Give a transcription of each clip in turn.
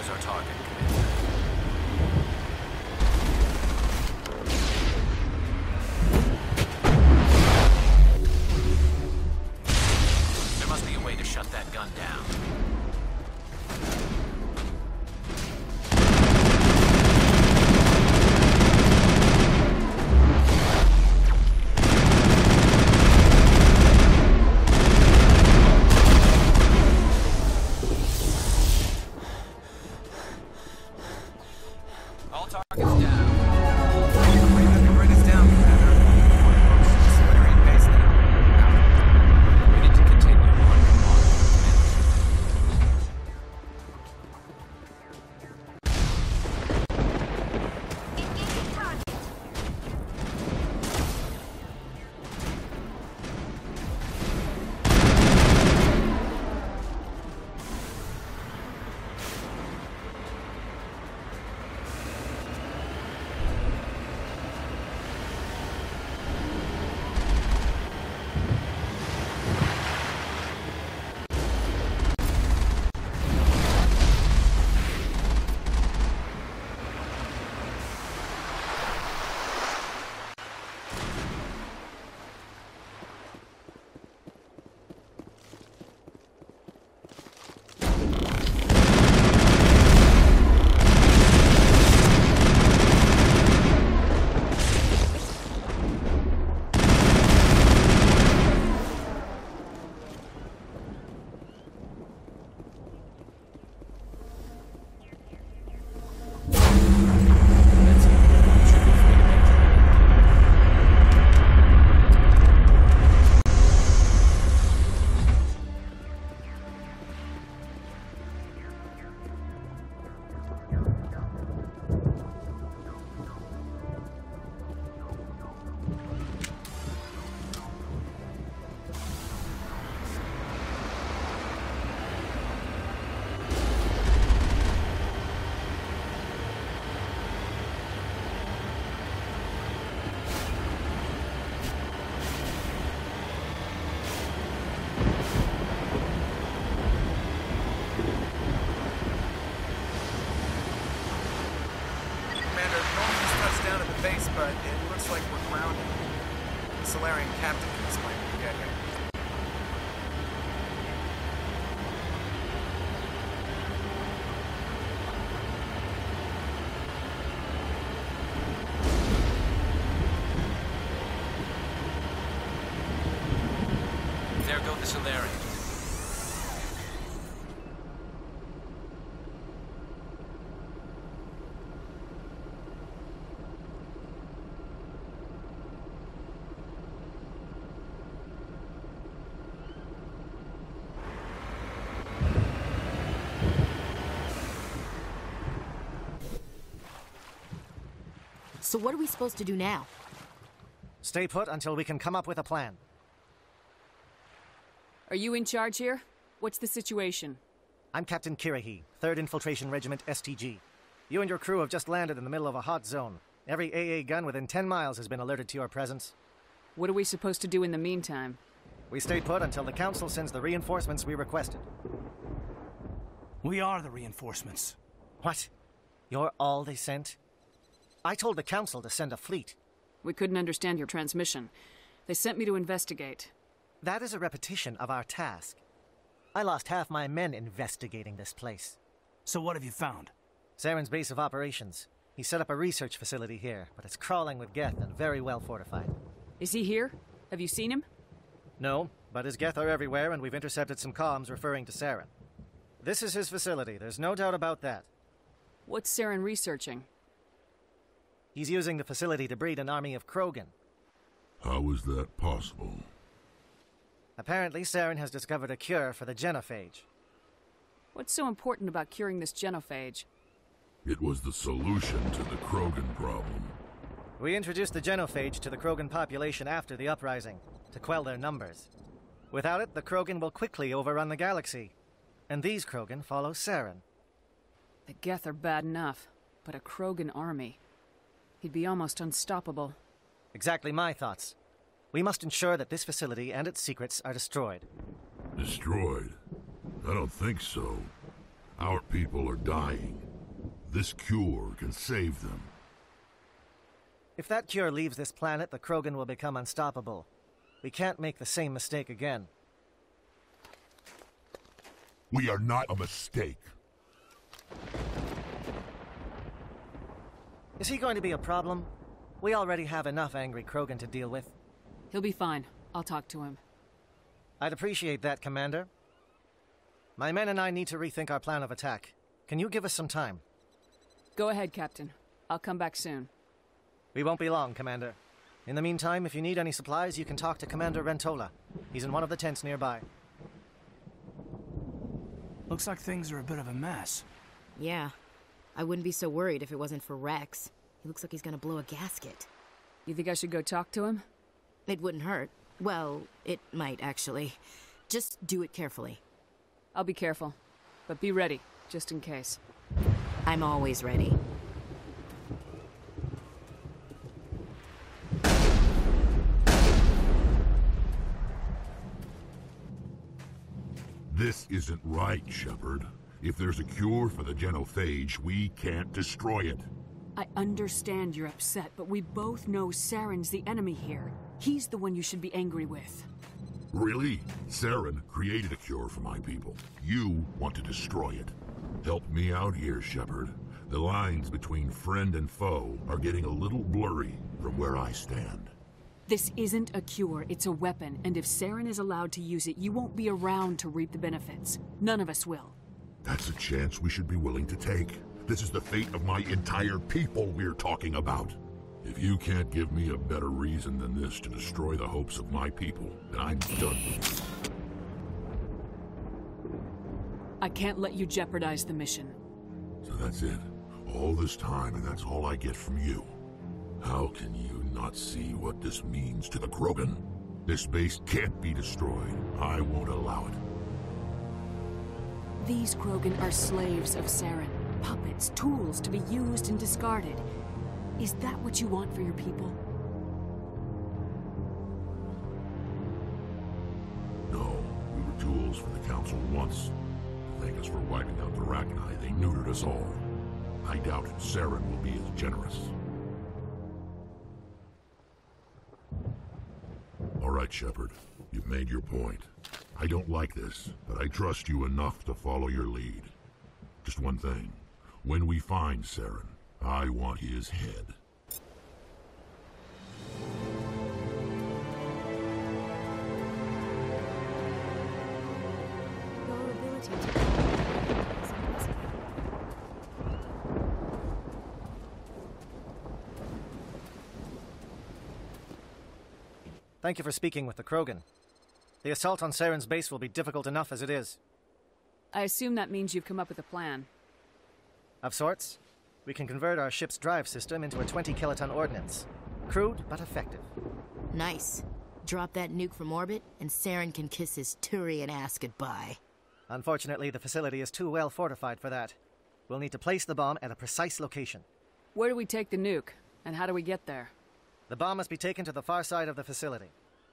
Who's our target, Commander? There must be a way to shut that gun down. All targets down. Bring us down, Commander. Solarian base now. We need to continue on. Engaging target. Down at the base, but it looks like we're grounded. The Solarian captain can explain when we get here. There go the Solarians. So what are we supposed to do now? Stay put until we can come up with a plan. Are you in charge here? What's the situation? I'm Captain Kirrahe, 3rd Infiltration Regiment STG. You and your crew have just landed in the middle of a hot zone. Every AA gun within 10 miles has been alerted to your presence. What are we supposed to do in the meantime? We stay put until the Council sends the reinforcements we requested. We are the reinforcements. What? You're all they sent? I told the Council to send a fleet. We couldn't understand your transmission. They sent me to investigate. That is a repetition of our task. I lost half my men investigating this place. So what have you found? Saren's base of operations. He set up a research facility here, but it's crawling with Geth and very well fortified. Is he here? Have you seen him? No, but his Geth are everywhere, and we've intercepted some comms referring to Saren. This is his facility, there's no doubt about that. What's Saren researching? He's using the facility to breed an army of Krogan. How is that possible? Apparently, Saren has discovered a cure for the genophage. What's so important about curing this genophage? It was the solution to the Krogan problem. We introduced the genophage to the Krogan population after the uprising, to quell their numbers. Without it, the Krogan will quickly overrun the galaxy. And these Krogan follow Saren. The Geth are bad enough, but a Krogan army. He'd be almost unstoppable. Exactly my thoughts. We must ensure that this facility and its secrets are destroyed. Destroyed? I don't think so. Our people are dying. This cure can save them. If that cure leaves this planet, the Krogan will become unstoppable. We can't make the same mistake again. We are not a mistake. Is he going to be a problem? We already have enough angry Krogan to deal with. He'll be fine. I'll talk to him. I'd appreciate that, Commander. My men and I need to rethink our plan of attack. Can you give us some time? Go ahead, Captain. I'll come back soon. We won't be long, Commander. In the meantime, if you need any supplies, you can talk to Commander Rentola. He's in one of the tents nearby. Looks like things are a bit of a mess. Yeah. I wouldn't be so worried if it wasn't for Rex. He looks like he's gonna blow a gasket. You think I should go talk to him? It wouldn't hurt. Well, it might, actually. Just do it carefully. I'll be careful. But be ready, just in case. I'm always ready. This isn't right, Shepard. If there's a cure for the genophage, we can't destroy it. I understand you're upset, but we both know Saren's the enemy here. He's the one you should be angry with. Really? Saren created a cure for my people. You want to destroy it. Help me out here, Shepard. The lines between friend and foe are getting a little blurry from where I stand. This isn't a cure, it's a weapon, and if Saren is allowed to use it, you won't be around to reap the benefits. None of us will. That's a chance we should be willing to take. This is the fate of my entire people we're talking about. If you can't give me a better reason than this to destroy the hopes of my people, then I'm done with you. I can't let you jeopardize the mission. So that's it. All this time, and that's all I get from you. How can you not see what this means to the Krogan? This base can't be destroyed. I won't allow it. These Krogan are slaves of Saren. Puppets, tools to be used and discarded. Is that what you want for your people? No, we were tools for the Council once. To thank us for wiping out the Rachni, they neutered us all. I doubt Saren will be as generous. All right, Shepard. You've made your point. I don't like this, but I trust you enough to follow your lead. Just one thing. When we find Saren, I want his head. Your ability to... Thank you for speaking with the Krogan. The assault on Saren's base will be difficult enough as it is. I assume that means you've come up with a plan. Of sorts. We can convert our ship's drive system into a 20-kiloton ordnance. Crude, but effective. Nice. Drop that nuke from orbit, and Saren can kiss his Turian ass goodbye. Unfortunately, the facility is too well fortified for that. We'll need to place the bomb at a precise location. Where do we take the nuke? And how do we get there? The bomb must be taken to the far side of the facility.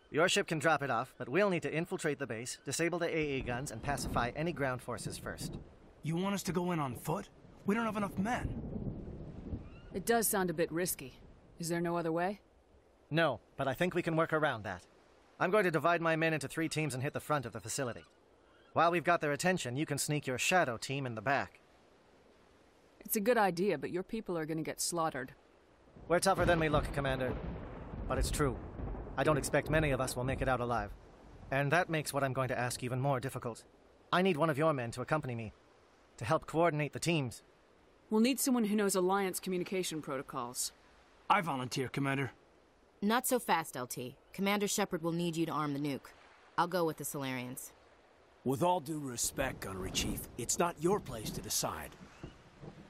Your ship can drop it off, but we'll need to infiltrate the base, disable the AA guns, and pacify any ground forces first. You want us to go in on foot? We don't have enough men. It does sound a bit risky. Is there no other way? No, but I think we can work around that. I'm going to divide my men into 3 teams and hit the front of the facility. While we've got their attention, you can sneak your shadow team in the back. It's a good idea, but your people are gonna get slaughtered. We're tougher than we look, Commander. But it's true. I don't expect many of us will make it out alive. And that makes what I'm going to ask even more difficult. I need one of your men to accompany me, to help coordinate the teams. We'll need someone who knows Alliance communication protocols. I volunteer, Commander. Not so fast, LT. Commander Shepard will need you to arm the nuke. I'll go with the Solarians. With all due respect, Gunnery Chief, it's not your place to decide.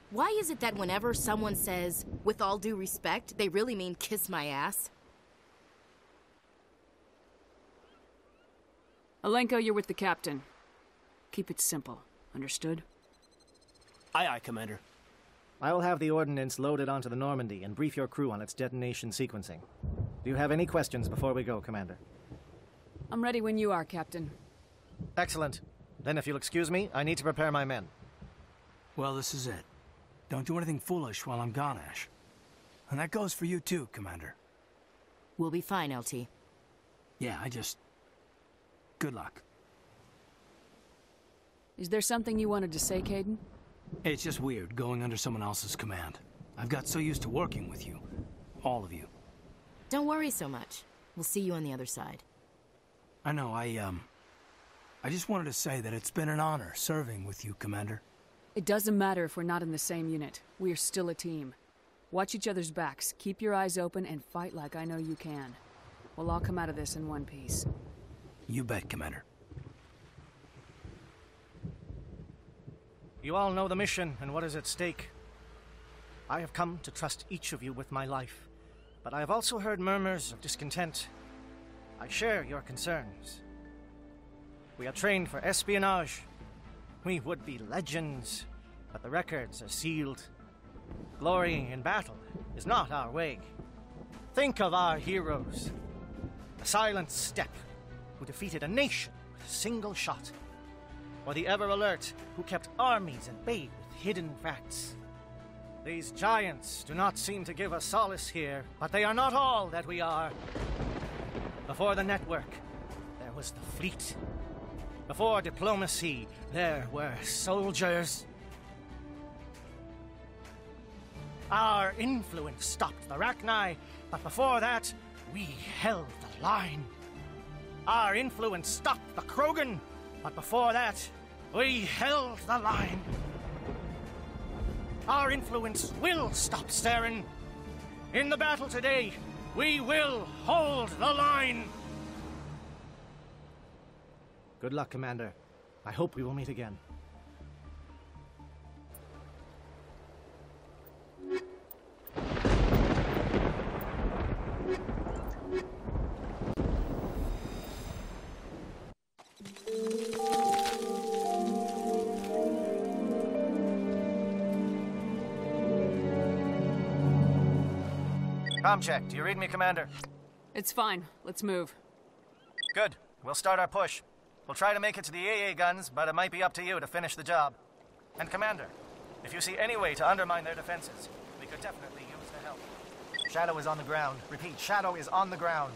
Why is it that whenever someone says, with all due respect, they really mean kiss my ass? Alenko, you're with the captain. Keep it simple. Understood? Aye, aye, Commander. I will have the ordnance loaded onto the Normandy and brief your crew on its detonation sequencing. Do you have any questions before we go, Commander? I'm ready when you are, Captain. Excellent. Then if you'll excuse me, I need to prepare my men. Well, this is it. Don't do anything foolish while I'm gone, Ash. And that goes for you too, Commander. We'll be fine, LT. Yeah, good luck. Is there something you wanted to say, Kaidan? It's just weird going under someone else's command. I've got so used to working with you. All of you. Don't worry so much. We'll see you on the other side. I know, I just wanted to say that it's been an honor serving with you, Commander. It doesn't matter if we're not in the same unit. We're still a team. Watch each other's backs, keep your eyes open, and fight like I know you can. We'll all come out of this in one piece. You bet, Commander. You all know the mission and what is at stake. I have come to trust each of you with my life, but I have also heard murmurs of discontent. I share your concerns. We are trained for espionage. We would be legends, but the records are sealed. Glory in battle is not our way. Think of our heroes. The Silent Steppe, who defeated a nation with a single shot. Or the Ever Alert, who kept armies at bay with hidden facts. These giants do not seem to give us solace here, but they are not all that we are. Before the network, there was the fleet. Before diplomacy, there were soldiers. Our influence stopped the Rachni, but before that, we held the line. Our influence stopped the Krogan, but before that, we held the line. Our influence will stop Saren. In the battle today, we will hold the line. Good luck, Commander. I hope we will meet again. Comm check. Do you read me, Commander? It's fine. Let's move. Good. We'll start our push. We'll try to make it to the AA guns, but it might be up to you to finish the job. And Commander, if you see any way to undermine their defenses, we could definitely use the help. Shadow is on the ground. Repeat, Shadow is on the ground.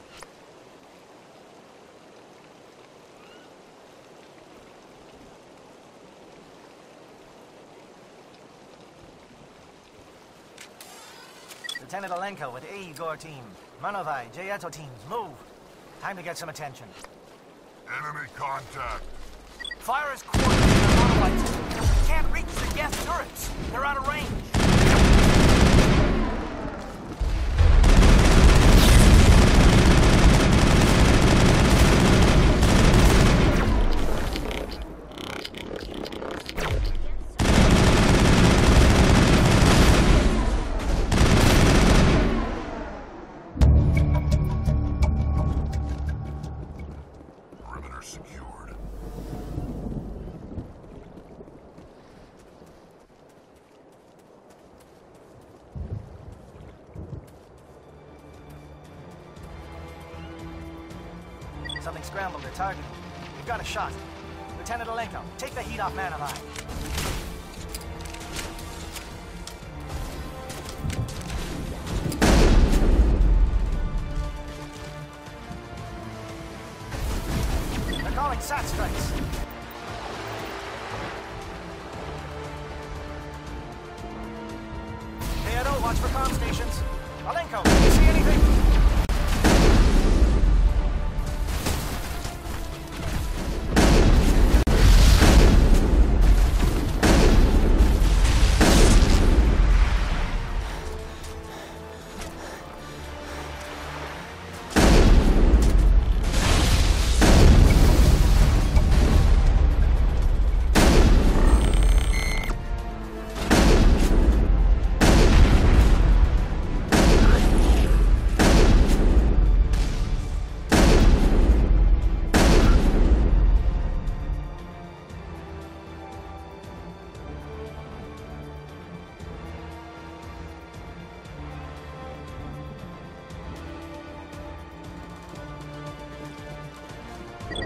Lieutenant Alenko with A. Igor team. Manovai, Jayeto teams, move. Time to get some attention. Enemy contact. Fire is coordinated on Monolite. We can't reach the gas turrets. They're out of range. Something scrambled their target. We've got a shot. Lieutenant Alenko, take the heat off Manovai. They're calling SAT strikes. Theodore, watch for comm stations. Alenko, do you see anything?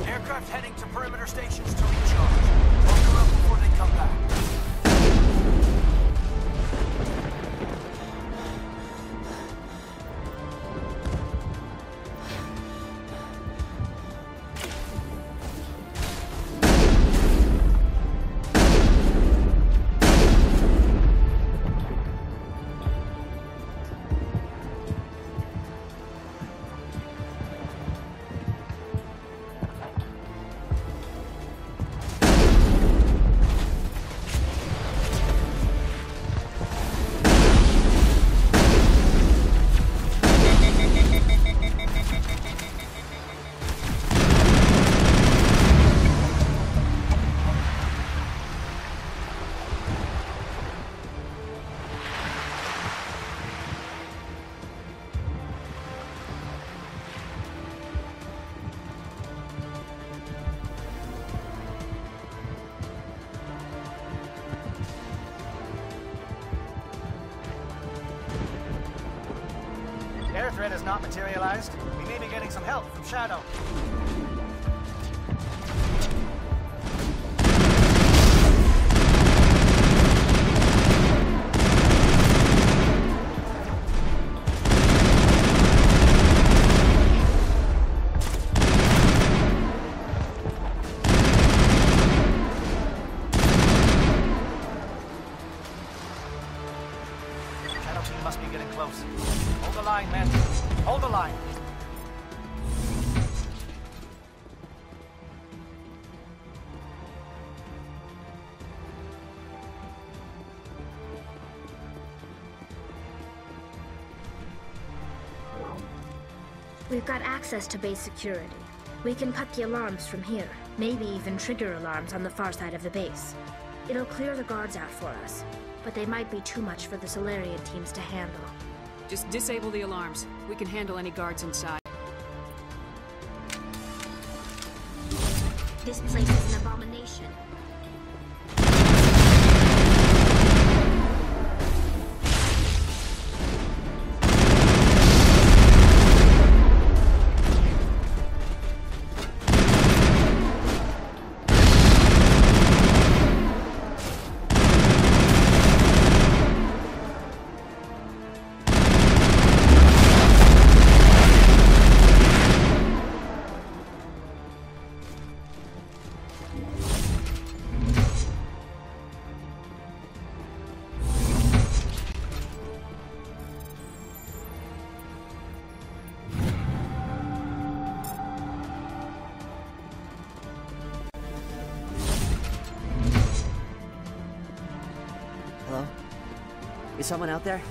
Aircraft heading to perimeter stations to recharge. Load them up before they come back. Air threat has not materialized. We may be getting some help from Shadow. Shadow team must be getting close. Hold the line, men. Hold the line. We've got access to base security. We can cut the alarms from here, maybe even trigger alarms on the far side of the base. It'll clear the guards out for us, but they might be too much for the Solarian teams to handle. Just disable the alarms. We can handle any guards inside. This place is an abomination. Hello? Is someone out there?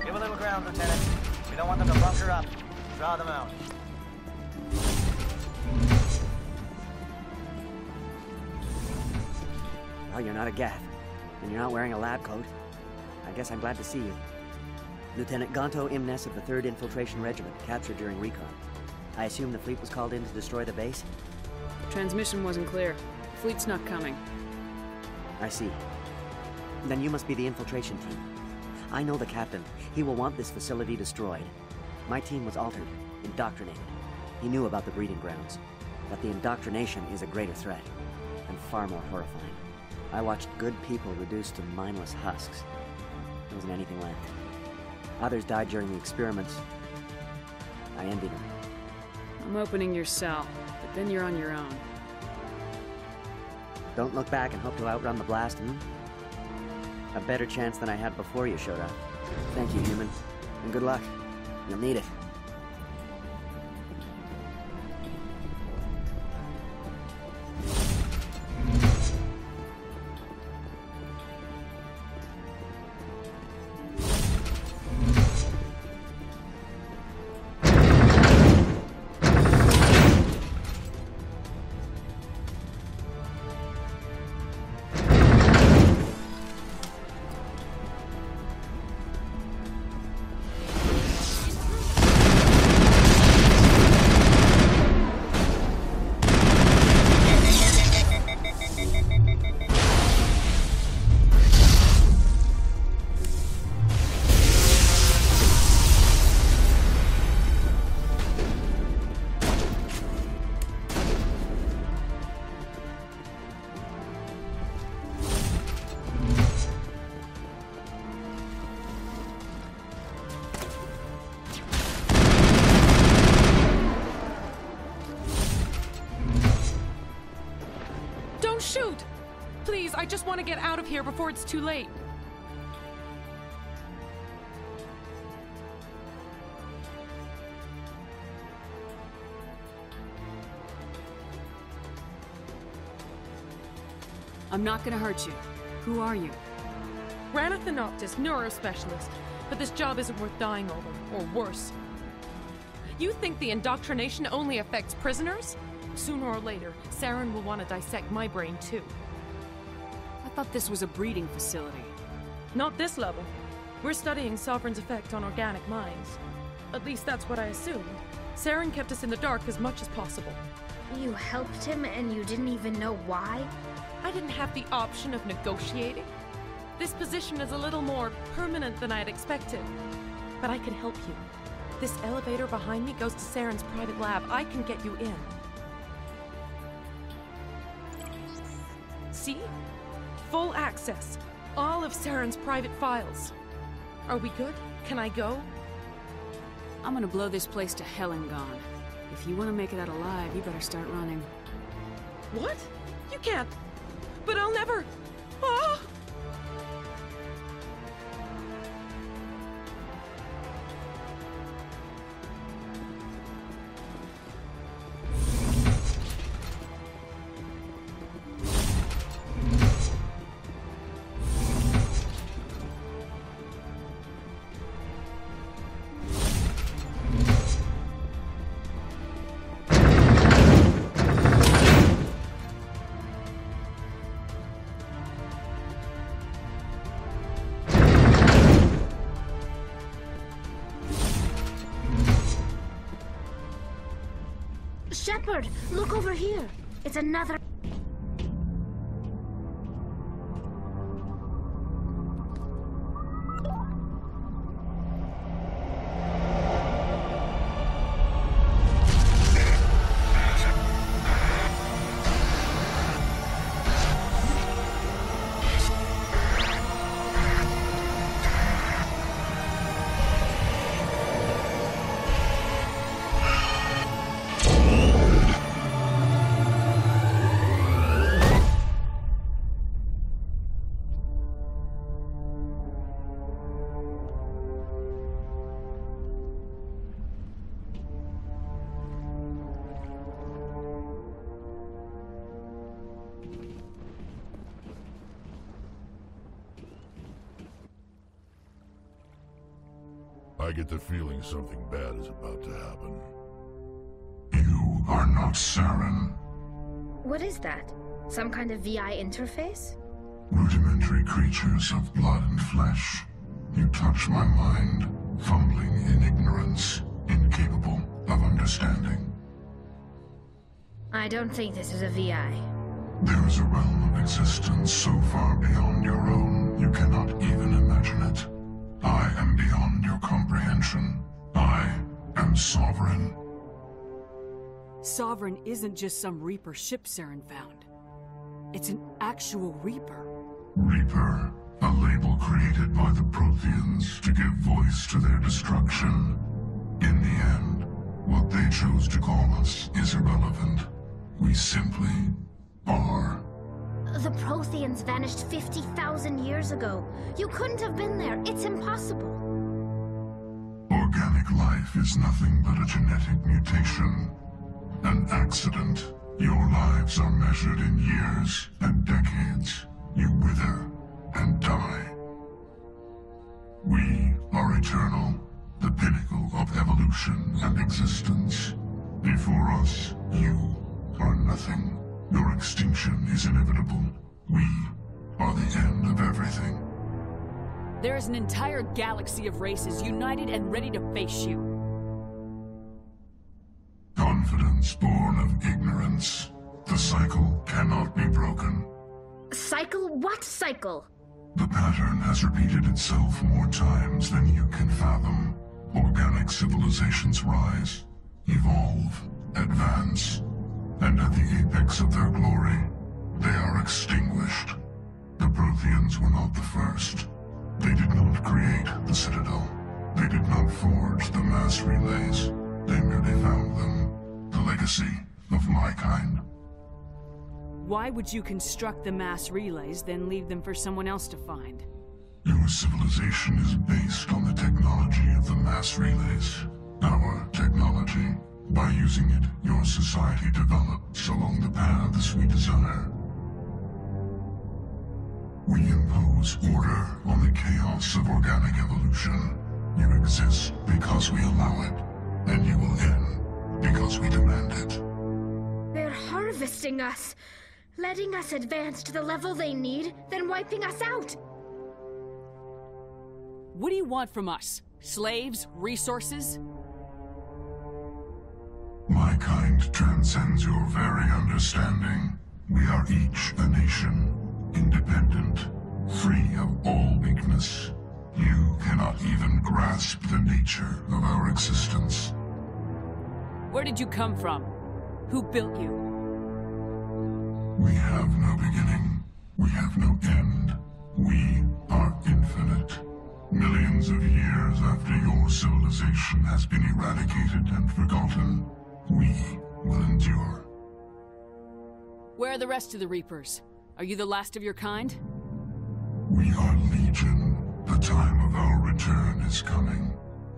Give a little ground, Lieutenant. We don't want them to bunker up. Draw them out. Well, you're not a Gath, and you're not wearing a lab coat. I guess I'm glad to see you. Lieutenant Gonto Imnes of the 3rd Infiltration Regiment, captured during recon. I assume the fleet was called in to destroy the base? Transmission wasn't clear. Fleet's not coming. I see. Then you must be the infiltration team. I know the captain. He will want this facility destroyed. My team was altered, indoctrinated. He knew about the breeding grounds. But the indoctrination is a greater threat, and far more horrifying. I watched good people reduced to mindless husks. There wasn't anything left. Others died during the experiments. I envied them. I'm opening your cell, but then you're on your own. Don't look back and hope to outrun the blast, A better chance than I had before you showed up. Thank you, human. And good luck. You'll need it. just want to get out of here before it's too late. I'm not gonna hurt you. Who are you? Ranna Thanoptis, neurospecialist. But this job isn't worth dying over, or worse. You think the indoctrination only affects prisoners? Sooner or later, Saren will want to dissect my brain too. I thought this was a breeding facility. Not this level. We're studying Sovereign's effect on organic minds. At least that's what I assumed. Saren kept us in the dark as much as possible. You helped him and you didn't even know why? I didn't have the option of negotiating. This position is a little more permanent than I had expected. But I can help you. This elevator behind me goes to Saren's private lab. I can get you in. See? Full access. All of Saren's private files. Are we good? Can I go? I'm gonna blow this place to hell and gone. If you want to make it out alive, you better start running. What? You can't. But I'll never. Ah! Shepard, look over here. It's another... I get the feeling something bad is about to happen. You are not Saren. What is that? Some kind of VI interface? Rudimentary creatures of blood and flesh. You touch my mind, fumbling in ignorance, incapable of understanding. I don't think this is a VI. There is a realm of existence so far beyond your own, you cannot even imagine it. I am beyond your comprehension. I am Sovereign. Sovereign isn't just some Reaper ship Saren found. It's an actual Reaper. Reaper, a label created by the Protheans to give voice to their destruction. In the end, what they chose to call us is irrelevant. We simply are. The Protheans vanished 50,000 years ago. You couldn't have been there. It's impossible. Organic life is nothing but a genetic mutation. An accident. Your lives are measured in years and decades. You wither and die. We are eternal, the pinnacle of evolution and existence. Before us, you are nothing. Your extinction is inevitable. We are the end of everything. There is an entire galaxy of races united and ready to face you. Confidence born of ignorance. The cycle cannot be broken. Cycle? What cycle? The pattern has repeated itself more times than you can fathom. Organic civilizations rise, evolve, advance, and at the apex of their glory, they are extinguished. The Protheans were not the first. They did not create the Citadel. They did not forge the mass relays. They merely found them, the legacy of my kind. Why would you construct the mass relays, then leave them for someone else to find? Your civilization is based on the technology of the mass relays. Our technology. By using it, your society develops along the paths we desire. We impose order on the chaos of organic evolution. You exist because we allow it, and you will end because we demand it. They're harvesting us, letting us advance to the level they need, then wiping us out. What do you want from us? Slaves? Resources? My kind transcends your very understanding. We are each a nation, independent, free of all weakness. You cannot even grasp the nature of our existence. Where did you come from? Who built you? We have no beginning. We have no end. We are infinite. Millions of years after your civilization has been eradicated and forgotten, we will endure. Where are the rest of the Reapers? Are you the last of your kind? We are Legion. The time of our return is coming.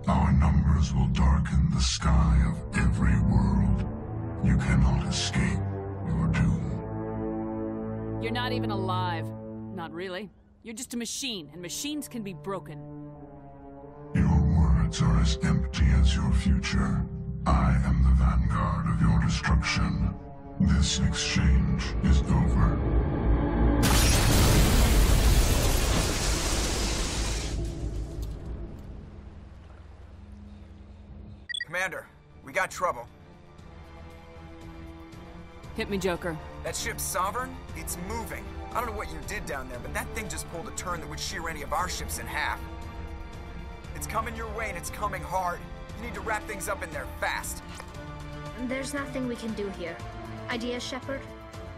Our numbers will darken the sky of every world. You cannot escape your doom. You're not even alive. Not really. You're just a machine, and machines can be broken. Your words are as empty as your future. I am the vanguard of your destruction. This exchange is over. Commander, we got trouble. Hit me, Joker. That ship Sovereign? It's moving. I don't know what you did down there, but that thing just pulled a turn that would shear any of our ships in half. It's coming your way, and it's coming hard. You need to wrap things up in there fast. There's nothing we can do here. Ideas, Shepard?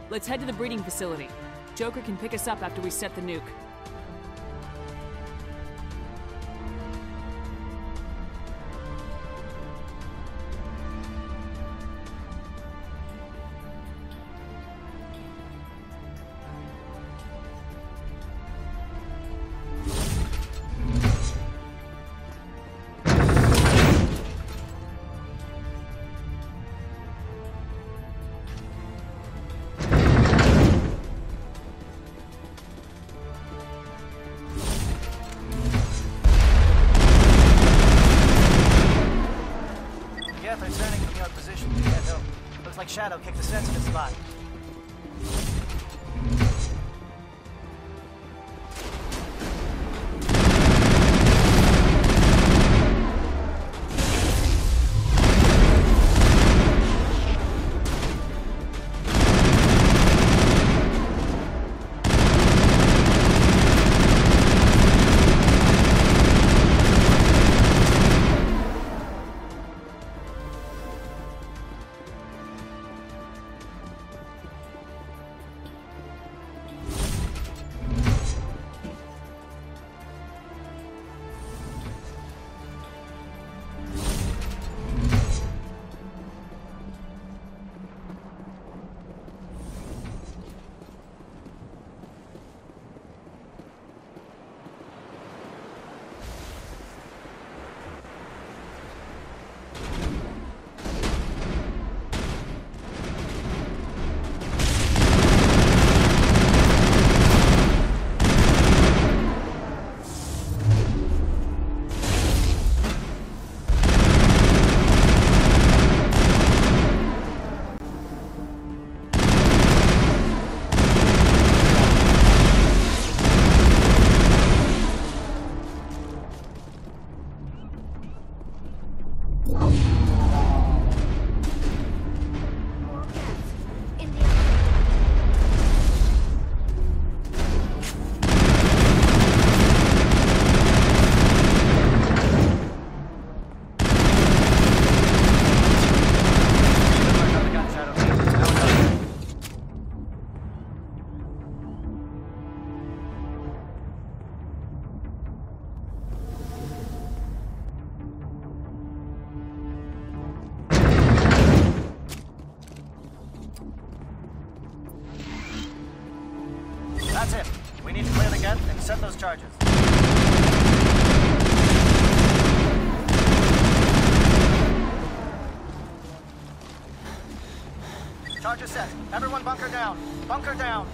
Let's head to the breeding facility. Joker can pick us up after we set the nuke. Shadow kicked a sensitive spot. those charges. Charges set. Everyone bunker down. Bunker down.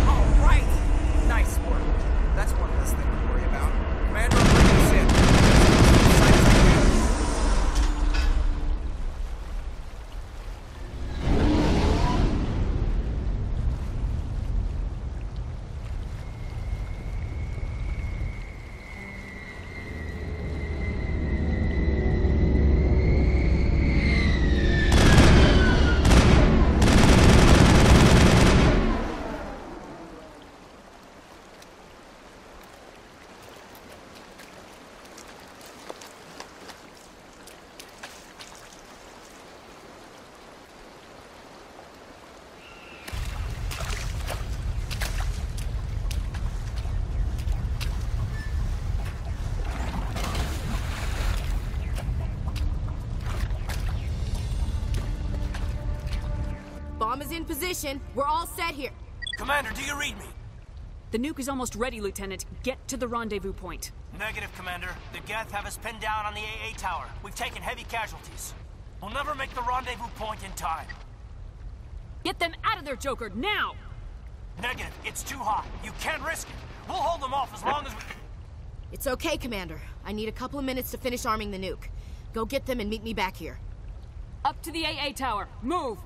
All right. Nice work. That's one less thing to worry about. Commander, bring us in. As sight as I can. Bomb is in position. We're all set here. Commander, do you read me? The nuke is almost ready, Lieutenant. Get to the rendezvous point. Negative, Commander. The Geth have us pinned down on the AA tower. We've taken heavy casualties. We'll never make the rendezvous point in time. Get them out of there, Joker, now! Negative. It's too hot. You can't risk it. We'll hold them off as long as we... It's okay, Commander. I need a couple of minutes to finish arming the nuke. Go get them and meet me back here. Up to the AA tower. Move!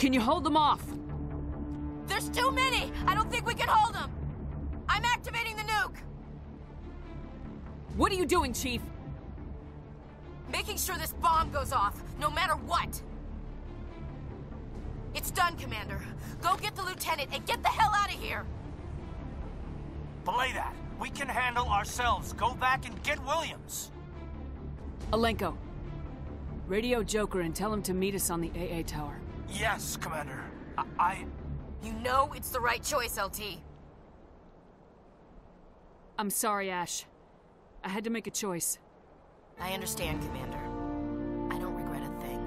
Can you hold them off? There's too many! I don't think we can hold them! I'm activating the nuke! What are you doing, Chief? Making sure this bomb goes off, no matter what! It's done, Commander. Go get the lieutenant and get the hell out of here! Belay that. We can handle ourselves. Go back and get Williams. Alenko. Radio Joker and tell him to meet us on the AA tower. Yes, Commander. You know it's the right choice, LT. I'm sorry, Ash. I had to make a choice. I understand, Commander. I don't regret a thing.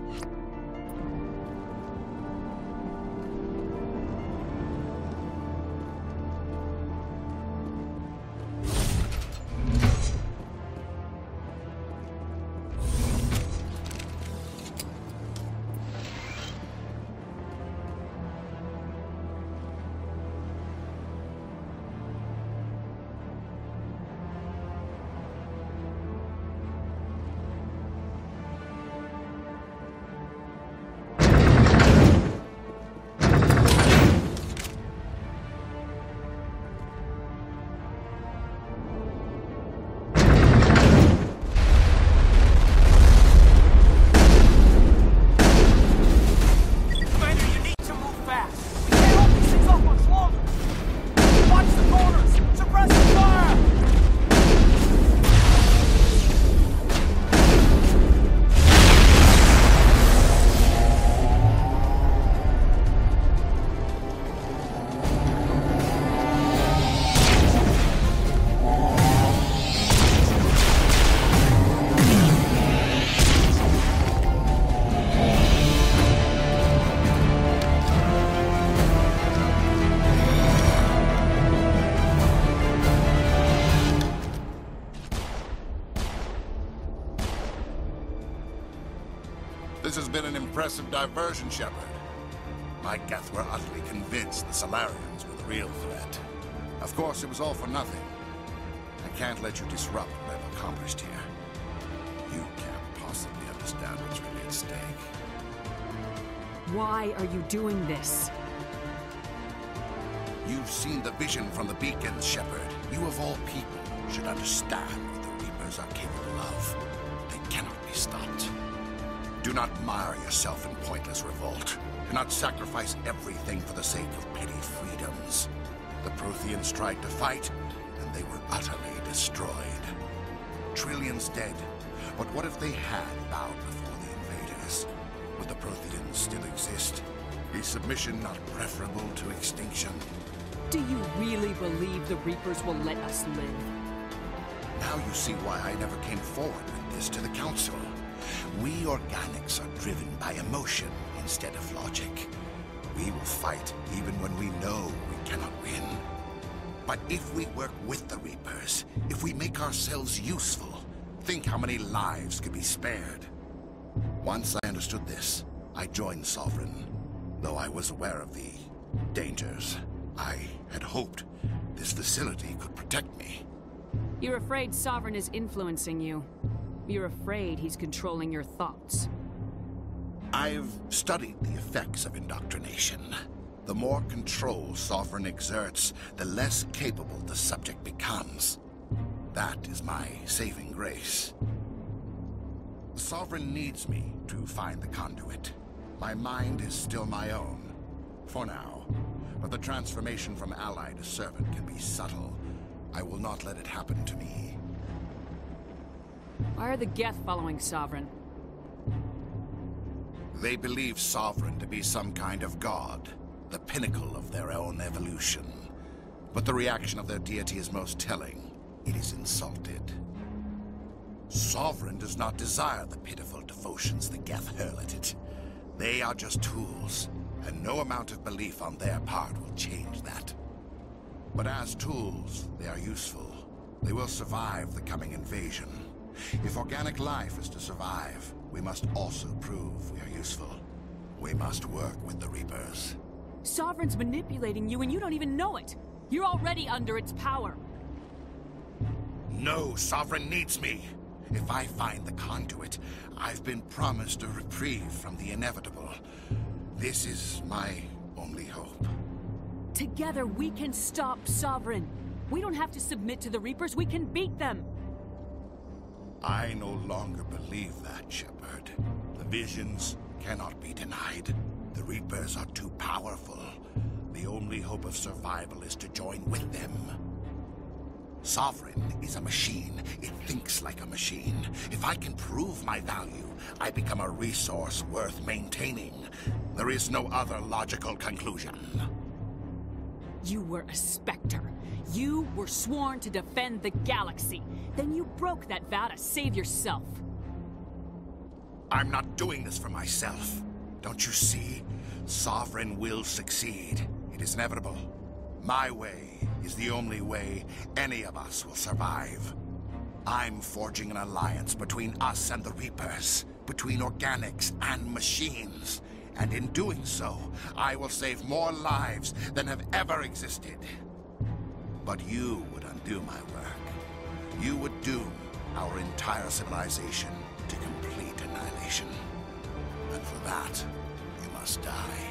This has been an impressive diversion, Shepard. My Geth were utterly convinced the Salarians were the real threat. Of course, it was all for nothing. I can't let you disrupt what I've accomplished here. You can't possibly understand what's really at stake. Why are you doing this? You've seen the vision from the beacons, Shepard. You of all people should understand what the Reapers are capable of. They cannot be stopped. Do not mire yourself in pointless revolt. Do not sacrifice everything for the sake of petty freedoms. The Protheans tried to fight, and they were utterly destroyed. Trillions dead. But what if they had bowed before the invaders? Would the Protheans still exist? Is submission not preferable to extinction? Do you really believe the Reapers will let us live? Now you see why I never came forward with this to the Council. We organics are driven by emotion instead of logic. We will fight even when we know we cannot win. But if we work with the Reapers, if we make ourselves useful, think how many lives could be spared. Once I understood this, I joined Sovereign, though I was aware of the dangers. I had hoped this facility could protect me. You're afraid Sovereign is influencing you. You're afraid he's controlling your thoughts. I've studied the effects of indoctrination. The more control Sovereign exerts, the less capable the subject becomes. That is my saving grace. Sovereign needs me to find the conduit. My mind is still my own, for now. But the transformation from ally to servant can be subtle. I will not let it happen to me. Why are the Geth following Sovereign? They believe Sovereign to be some kind of god, the pinnacle of their own evolution. But the reaction of their deity is most telling. It is insulted. Sovereign does not desire the pitiful devotions the Geth hurl at it. They are just tools, and no amount of belief on their part will change that. But as tools, they are useful. They will survive the coming invasion. If organic life is to survive, we must also prove we are useful. We must work with the Reapers. Sovereign's manipulating you and you don't even know it. You're already under its power. No, Sovereign needs me. If I find the conduit, I've been promised a reprieve from the inevitable. This is my only hope. Together we can stop Sovereign. We don't have to submit to the Reapers, we can beat them. I no longer believe that, Shepard. The visions cannot be denied. The Reapers are too powerful. The only hope of survival is to join with them. Sovereign is a machine. It thinks like a machine. If I can prove my value, I become a resource worth maintaining. There is no other logical conclusion. You were a Spectre. You were sworn to defend the galaxy. Then you broke that vow to save yourself. I'm not doing this for myself. Don't you see? Sovereign will succeed. It is inevitable. My way is the only way any of us will survive. I'm forging an alliance between us and the Reapers, between organics and machines. And in doing so, I will save more lives than have ever existed. But you would undo my work. You would doom our entire civilization to complete annihilation. And for that, you must die.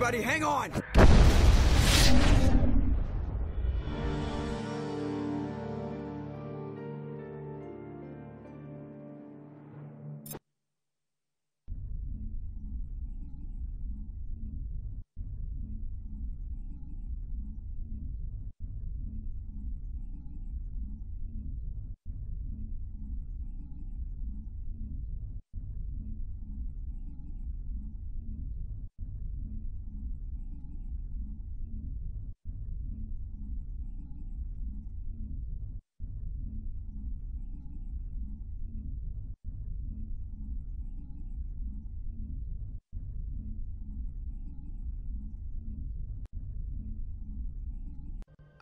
everybody, hang on!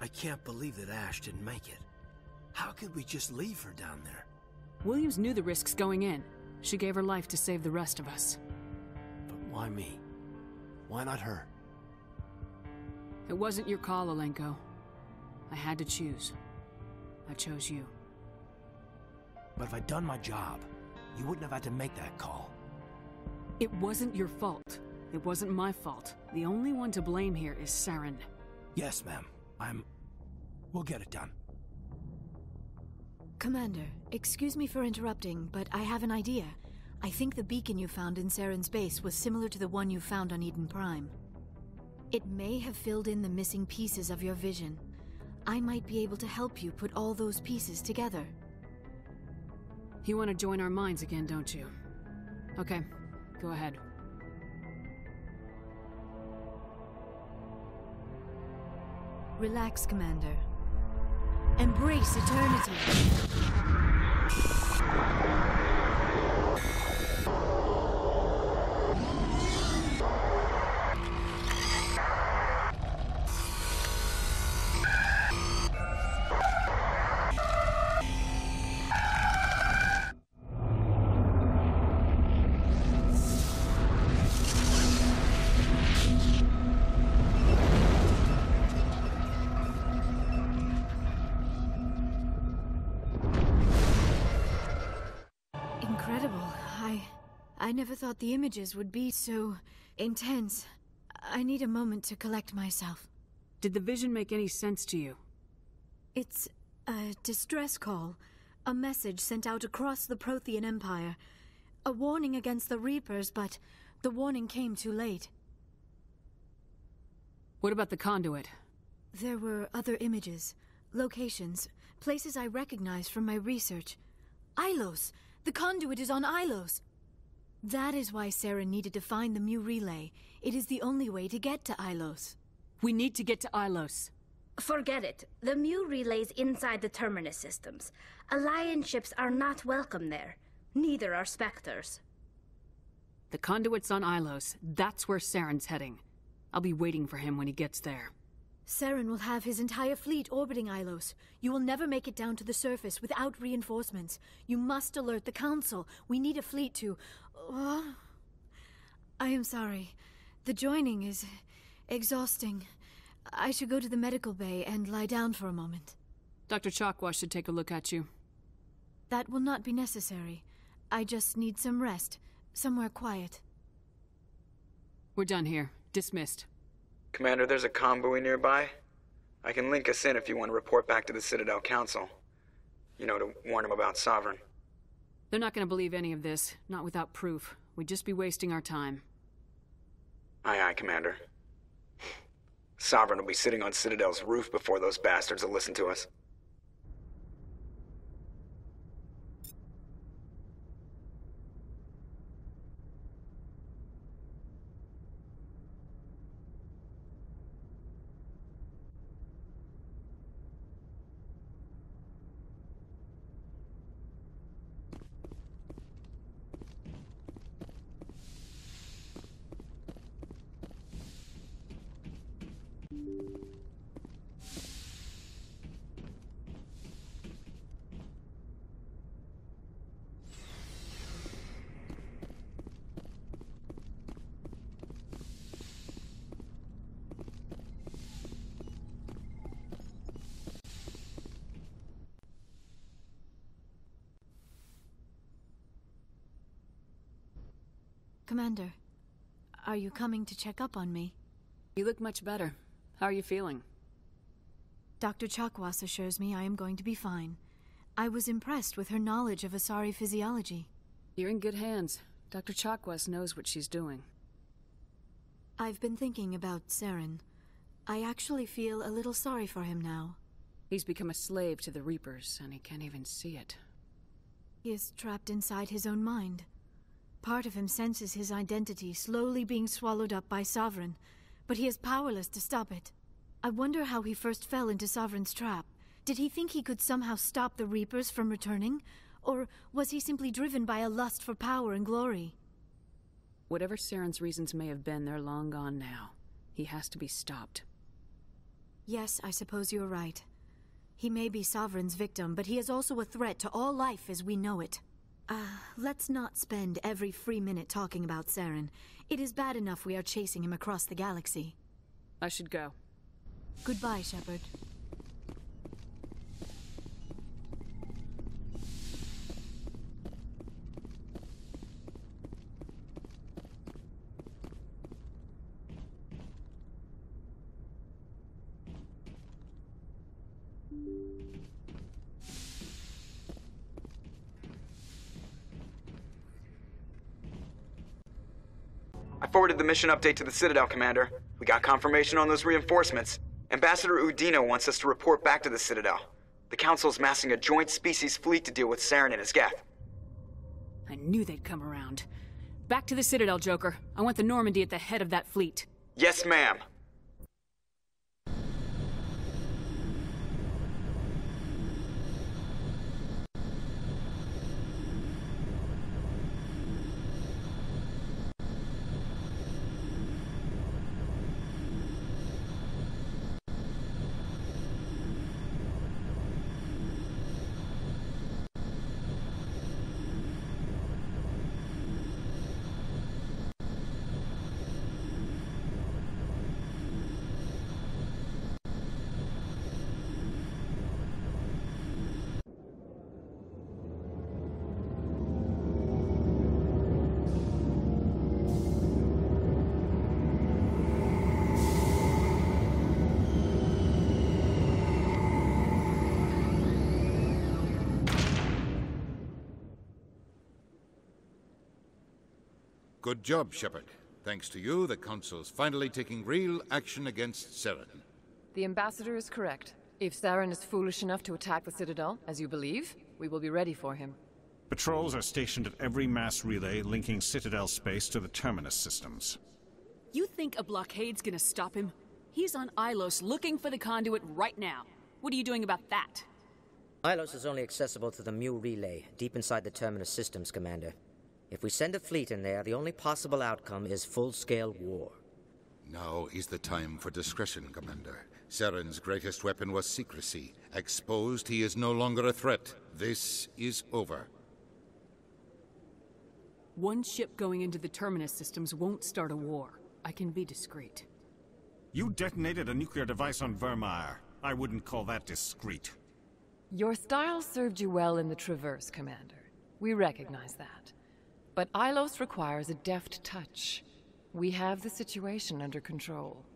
I can't believe that Ash didn't make it. How could we just leave her down there? Williams knew the risks going in. She gave her life to save the rest of us. But why me? Why not her? It wasn't your call, Alenko. I had to choose. I chose you. But if I'd done my job, you wouldn't have had to make that call. It wasn't your fault. It wasn't my fault. The only one to blame here is Saren. Yes, ma'am. We'll get it done. Commander, excuse me for interrupting, but I have an idea. I think the beacon you found in Saren's base was similar to the one you found on Eden Prime. It may have filled in the missing pieces of your vision. I might be able to help you put all those pieces together. You want to join our minds again, don't you? Okay, go ahead. Relax, Commander. Embrace eternity. I never thought the images would be so intense. I need a moment to collect myself. Did the vision make any sense to you? It's a distress call. A message sent out across the Prothean Empire. A warning against the Reapers, but the warning came too late. What about the conduit? There were other images, locations, places I recognized from my research. Ilos! The conduit is on Ilos! That is why Saren needed to find the Mu relay. It is the only way to get to Ilos. We need to get to Ilos. Forget it. The Mu relay's inside the Terminus systems. Alliance ships are not welcome there. Neither are Spectres. The conduit's on Ilos. That's where Saren's heading. I'll be waiting for him when he gets there. Saren will have his entire fleet orbiting Ilos. You will never make it down to the surface without reinforcements. You must alert the Council. We need a fleet to... I am sorry. The joining is exhausting. I should go to the medical bay and lie down for a moment. Dr. Chakwas should take a look at you. That will not be necessary. I just need some rest. Somewhere quiet. We're done here. Dismissed. Commander, there's a convoy nearby. I can link us in if you want to report back to the Citadel Council. You know, to warn them about Sovereign. They're not going to believe any of this, not without proof. We'd just be wasting our time. Aye, aye, Commander. Sovereign will be sitting on Citadel's roof before those bastards will listen to us. Commander, are you coming to check up on me? You look much better. How are you feeling? Dr. Chakwas assures me I am going to be fine. I was impressed with her knowledge of Asari physiology. You're in good hands. Dr. Chakwas knows what she's doing. I've been thinking about Saren. I actually feel a little sorry for him now. He's become a slave to the Reapers, and he can't even see it. He is trapped inside his own mind. Part of him senses his identity slowly being swallowed up by Sovereign, but he is powerless to stop it. I wonder how he first fell into Sovereign's trap. Did he think he could somehow stop the Reapers from returning? Or was he simply driven by a lust for power and glory? Whatever Saren's reasons may have been, they're long gone now. He has to be stopped. Yes, I suppose you're right. He may be Sovereign's victim, but he is also a threat to all life as we know it. Let's not spend every free minute talking about Saren. It is bad enough we are chasing him across the galaxy. I should go. Goodbye, Shepard. I forwarded the mission update to the Citadel, Commander. We got confirmation on those reinforcements. Ambassador Udina wants us to report back to the Citadel. The Council's massing a joint species fleet to deal with Saren and his Geth. I knew they'd come around. Back to the Citadel, Joker. I want the Normandy at the head of that fleet. Yes, ma'am. Good job, Shepard. Thanks to you, the Council's finally taking real action against Saren. The Ambassador is correct. If Saren is foolish enough to attack the Citadel, as you believe, we will be ready for him. Patrols are stationed at every mass relay linking Citadel space to the Terminus systems. You think a blockade's gonna stop him? He's on Ilos looking for the conduit right now. What are you doing about that? Ilos is only accessible to the Mu relay, deep inside the Terminus systems, Commander. If we send a fleet in there, the only possible outcome is full-scale war. Now is the time for discretion, Commander. Saren's greatest weapon was secrecy. Exposed, he is no longer a threat. This is over. One ship going into the Terminus systems won't start a war. I can be discreet. You detonated a nuclear device on Vermeer. I wouldn't call that discreet. Your style served you well in the Traverse, Commander. We recognize that. But Ilos requires a deft touch. We have the situation under control.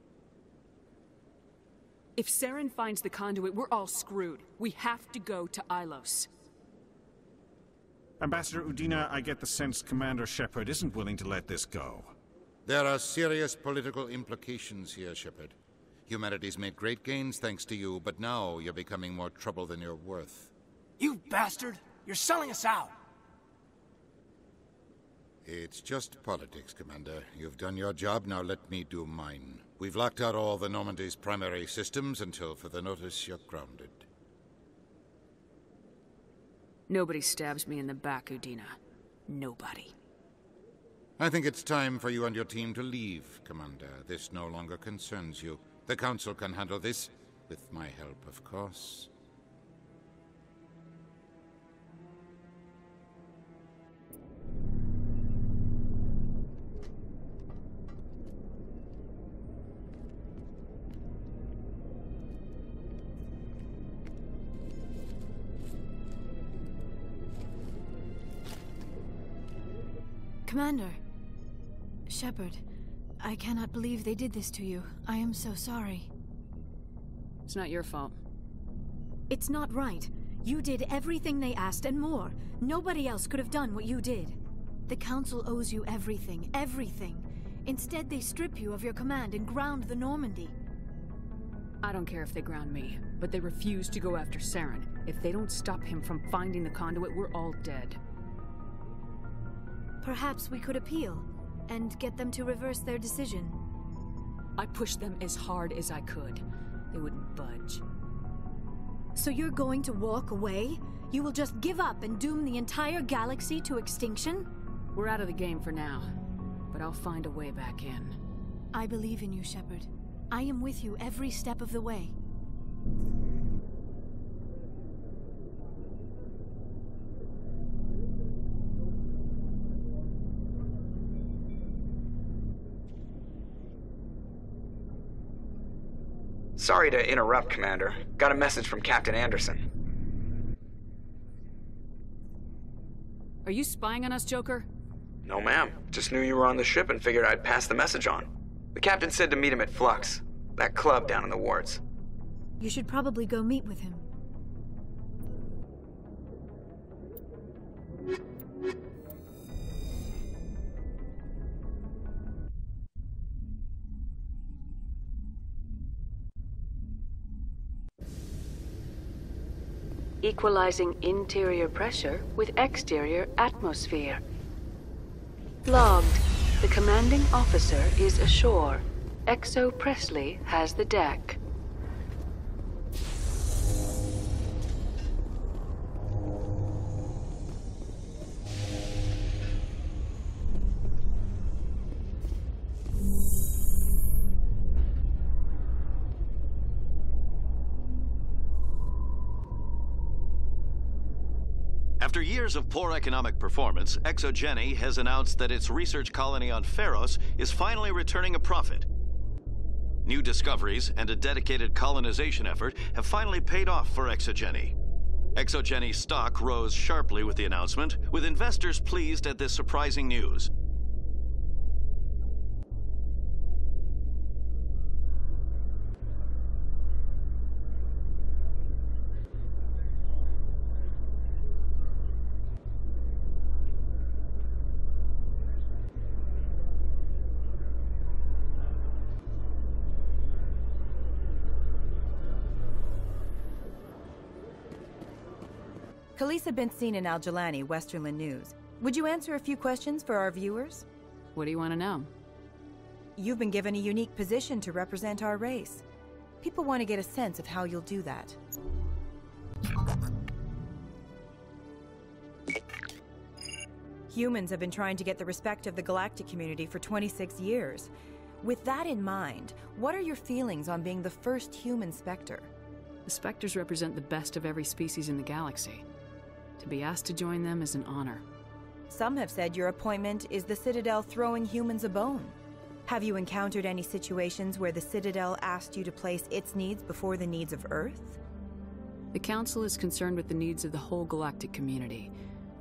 If Saren finds the conduit, we're all screwed. We have to go to Ilos. Ambassador Udina, I get the sense Commander Shepard isn't willing to let this go. There are serious political implications here, Shepard. Humanity's made great gains thanks to you, but now you're becoming more trouble than you're worth. You bastard! You're selling us out! It's just politics, Commander. You've done your job, now let me do mine. We've locked out all the Normandy's primary systems until further notice you're grounded. Nobody stabs me in the back, Udina. Nobody. I think it's time for you and your team to leave, Commander. This no longer concerns you. The Council can handle this, with my help, of course. Commander. Shepard, I cannot believe they did this to you. I am so sorry. It's not your fault. It's not right. You did everything they asked and more. Nobody else could have done what you did. The Council owes you everything, everything. Instead, they strip you of your command and ground the Normandy. I don't care if they ground me, but they refuse to go after Saren. If they don't stop him from finding the conduit, we're all dead. Perhaps we could appeal, and get them to reverse their decision. I pushed them as hard as I could. They wouldn't budge. So you're going to walk away? You will just give up and doom the entire galaxy to extinction? We're out of the game for now, but I'll find a way back in. I believe in you, Shepard. I am with you every step of the way. Sorry to interrupt, Commander. Got a message from Captain Anderson. Are you spying on us, Joker? No, ma'am. Just knew you were on the ship and figured I'd pass the message on. The captain said to meet him at Flux, that club down in the wards. You should probably go meet with him. Equalizing interior pressure with exterior atmosphere. Logged. The commanding officer is ashore. Exo Presley has the deck. After years of poor economic performance, ExoGeni has announced that its research colony on Feros is finally returning a profit. New discoveries and a dedicated colonization effort have finally paid off for ExoGeni. ExoGeni stock rose sharply with the announcement, with investors pleased at this surprising news. Khalisah bint Sinan Al-Jilani, Westerland News. Would you answer a few questions for our viewers? What do you want to know? You've been given a unique position to represent our race. People want to get a sense of how you'll do that. Humans have been trying to get the respect of the galactic community for 26 years. With that in mind, what are your feelings on being the first human Spectre? The Spectres represent the best of every species in the galaxy. To be asked to join them is an honor. Some have said your appointment is the Citadel throwing humans a bone. Have you encountered any situations where the Citadel asked you to place its needs before the needs of Earth? The Council is concerned with the needs of the whole galactic community.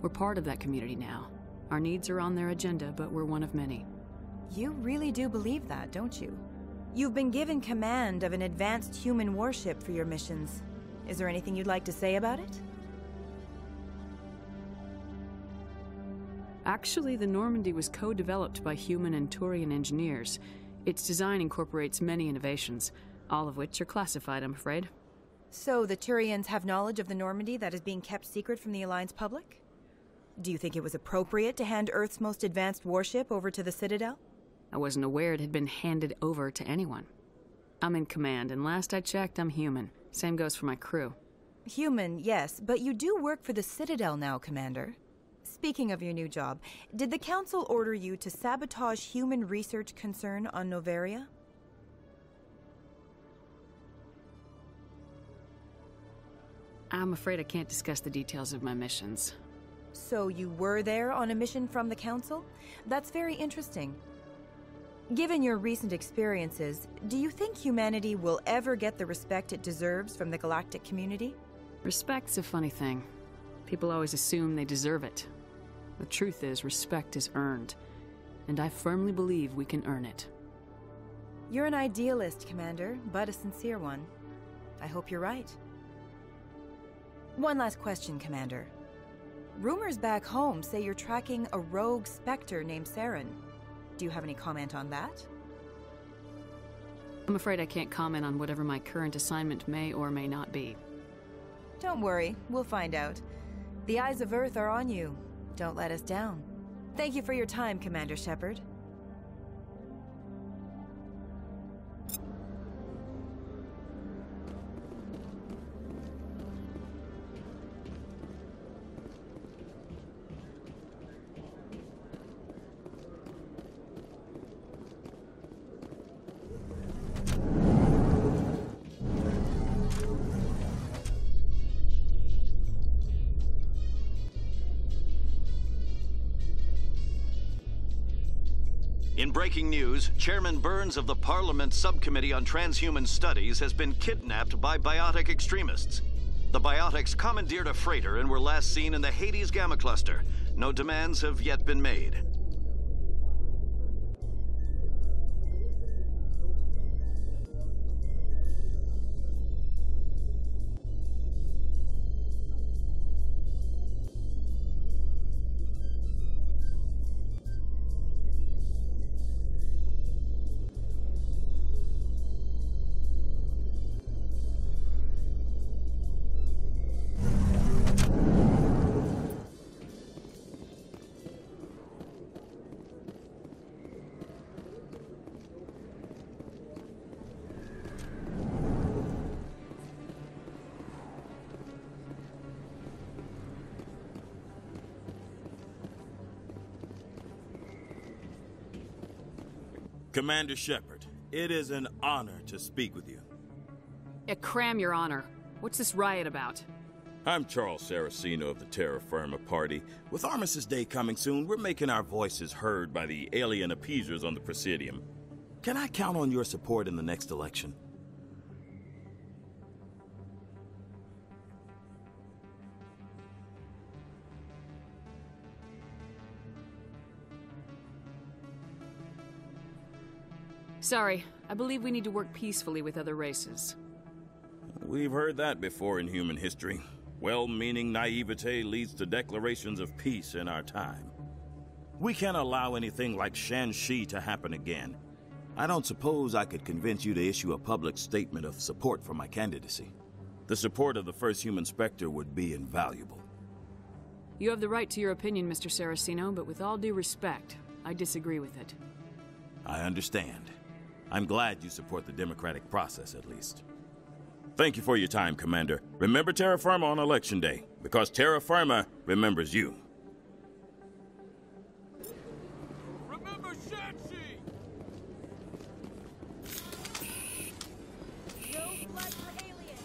We're part of that community now. Our needs are on their agenda, but we're one of many. You really do believe that, don't you? You've been given command of an advanced human warship for your missions. Is there anything you'd like to say about it? Actually, the Normandy was co-developed by human and Turian engineers. Its design incorporates many innovations, all of which are classified, I'm afraid. So the Turians have knowledge of the Normandy that is being kept secret from the Alliance public? Do you think it was appropriate to hand Earth's most advanced warship over to the Citadel? I wasn't aware it had been handed over to anyone. I'm in command, and last I checked, I'm human. Same goes for my crew. Human, yes, but you do work for the Citadel now, Commander. Speaking of your new job, did the Council order you to sabotage human research concern on Noveria? I'm afraid I can't discuss the details of my missions. So you were there on a mission from the Council? That's very interesting. Given your recent experiences, do you think humanity will ever get the respect it deserves from the galactic community? Respect's a funny thing. People always assume they deserve it. The truth is, respect is earned, and I firmly believe we can earn it. You're an idealist, Commander, but a sincere one. I hope you're right. One last question, Commander. Rumors back home say you're tracking a rogue Spectre named Saren. Do you have any comment on that? I'm afraid I can't comment on whatever my current assignment may or may not be. Don't worry, we'll find out. The eyes of Earth are on you. Don't let us down. Thank you for your time, Commander Shepard. In breaking news, Chairman Burns of the Parliament Subcommittee on Transhuman Studies has been kidnapped by biotic extremists. The biotics commandeered a freighter and were last seen in the Hades Gamma Cluster. No demands have yet been made. Commander Shepard, it is an honor to speak with you. Cram, Your Honor. What's this riot about? I'm Charles Saraceno of the Terra Firma Party. With Armistice Day coming soon, we're making our voices heard by the alien appeasers on the Presidium. Can I count on your support in the next election? Sorry, I believe we need to work peacefully with other races. We've heard that before in human history. Well-meaning naivete leads to declarations of peace in our time. We can't allow anything like Shanxi to happen again. I don't suppose I could convince you to issue a public statement of support for my candidacy. The support of the first human Spectre would be invaluable. You have the right to your opinion, Mr. Saraceno, but with all due respect, I disagree with it. I understand. I'm glad you support the democratic process, at least. Thank you for your time, Commander. Remember Terra Firma on Election Day, because Terra Firma remembers you. Remember Shanxi! No blood for aliens!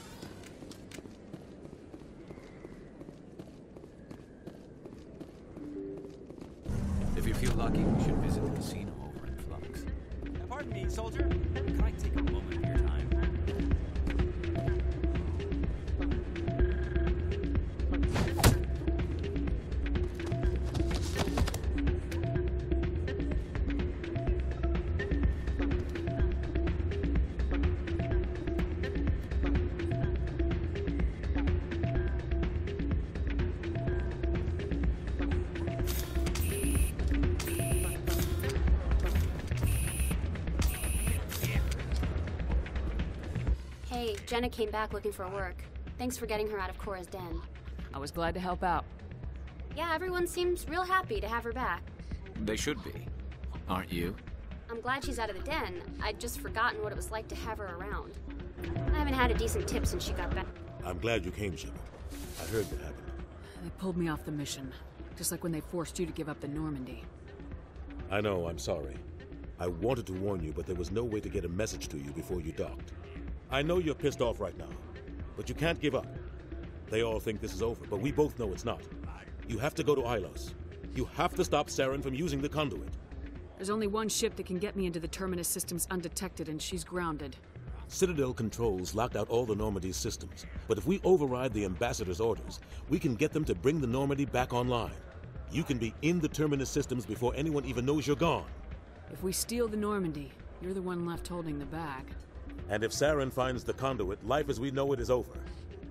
If you feel lucky, we should visit the casino over in Flux. Pardon me, soldier. Can I take a moment of your time? Hey, Jenna came back looking for work. Thanks for getting her out of Cora's den. I was glad to help out. Yeah, everyone seems real happy to have her back. They should be. Aren't you? I'm glad she's out of the den. I'd just forgotten what it was like to have her around. I haven't had a decent tip since she got back. I'm glad you came, Shepard. I heard what happened. They pulled me off the mission, just like when they forced you to give up the Normandy. I know, I'm sorry. I wanted to warn you, but there was no way to get a message to you before you docked. I know you're pissed off right now, but you can't give up. They all think this is over, but we both know it's not. You have to go to Ilos. You have to stop Saren from using the conduit. There's only one ship that can get me into the Terminus systems undetected, and she's grounded. Citadel controls locked out all the Normandy's systems, but if we override the Ambassador's orders, we can get them to bring the Normandy back online. You can be in the Terminus systems before anyone even knows you're gone. If we steal the Normandy, You're the one left holding the bag. And if Saren finds the conduit, life as we know it is over.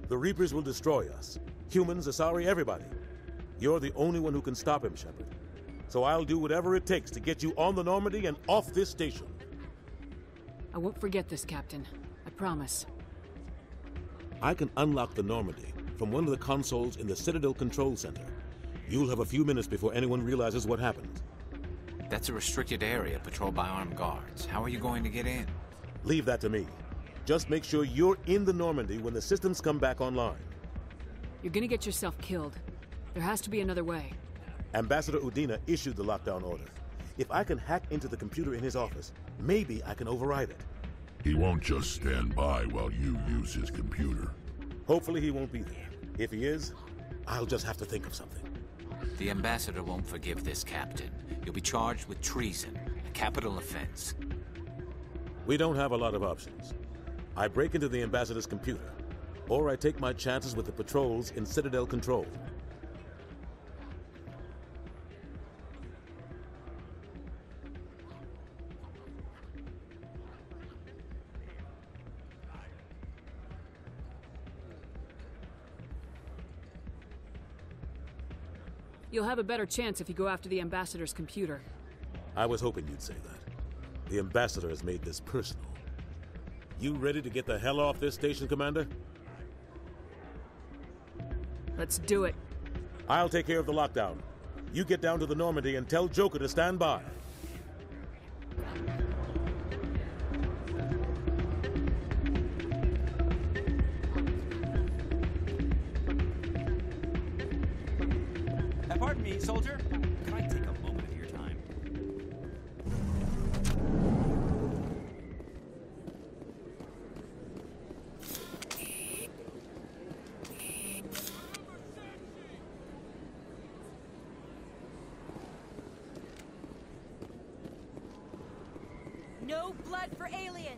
The Reapers will destroy us. Humans, Asari, everybody. You're the only one who can stop him, Shepard. So I'll do whatever it takes to get you on the Normandy and off this station. I won't forget this, Captain. I promise. I can unlock the Normandy from one of the consoles in the Citadel Control Center. You'll have a few minutes before anyone realizes what happened. That's a restricted area patrolled by armed guards. How are you going to get in? Leave that to me. Just make sure you're in the Normandy when the systems come back online. You're gonna get yourself killed. There has to be another way. Ambassador Udina issued the lockdown order. If I can hack into the computer in his office, maybe I can override it. He won't just stand by while you use his computer. Hopefully he won't be there. If he is, I'll just have to think of something. The Ambassador won't forgive this, Captain. You'll be charged with treason, a capital offense. We don't have a lot of options. I break into the Ambassador's computer, or I take my chances with the patrols in Citadel Control. You'll have a better chance if you go after the Ambassador's computer. I was hoping you'd say that. The Ambassador has made this personal. You ready to get the hell off this station, Commander? Let's do it. I'll take care of the lockdown. You get down to the Normandy and tell Joker to stand by. Pardon me, soldier. Can I take a moment of your time? No blood for aliens!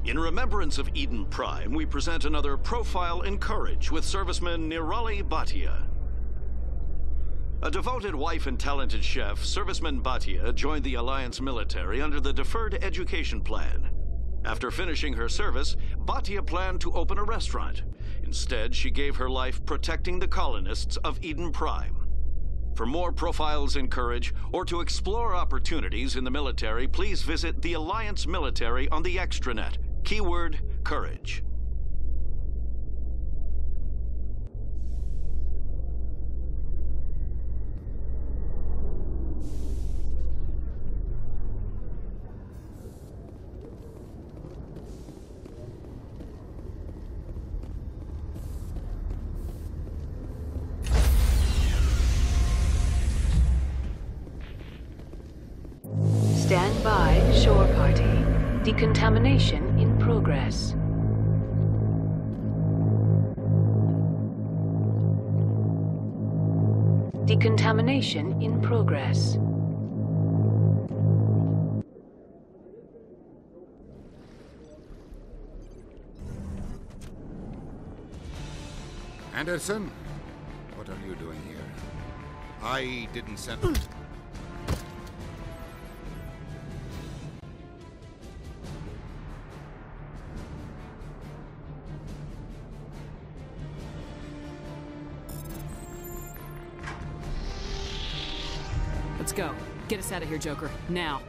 In remembrance of Eden Prime, we present another profile in courage with serviceman Nirali Bhatia. A devoted wife and talented chef, serviceman Bhatia joined the Alliance military under the Deferred Education Plan. After finishing her service, Bhatia planned to open a restaurant. Instead, she gave her life protecting the colonists of Eden Prime. For more profiles in courage, or to explore opportunities in the military, please visit the Alliance military on the extranet. Keyword, courage. Stand by, shore party. Decontamination in progress. Decontamination in progress. Anderson? What are you doing here? I didn't send... Let's go. Get us out of here, Joker. Now.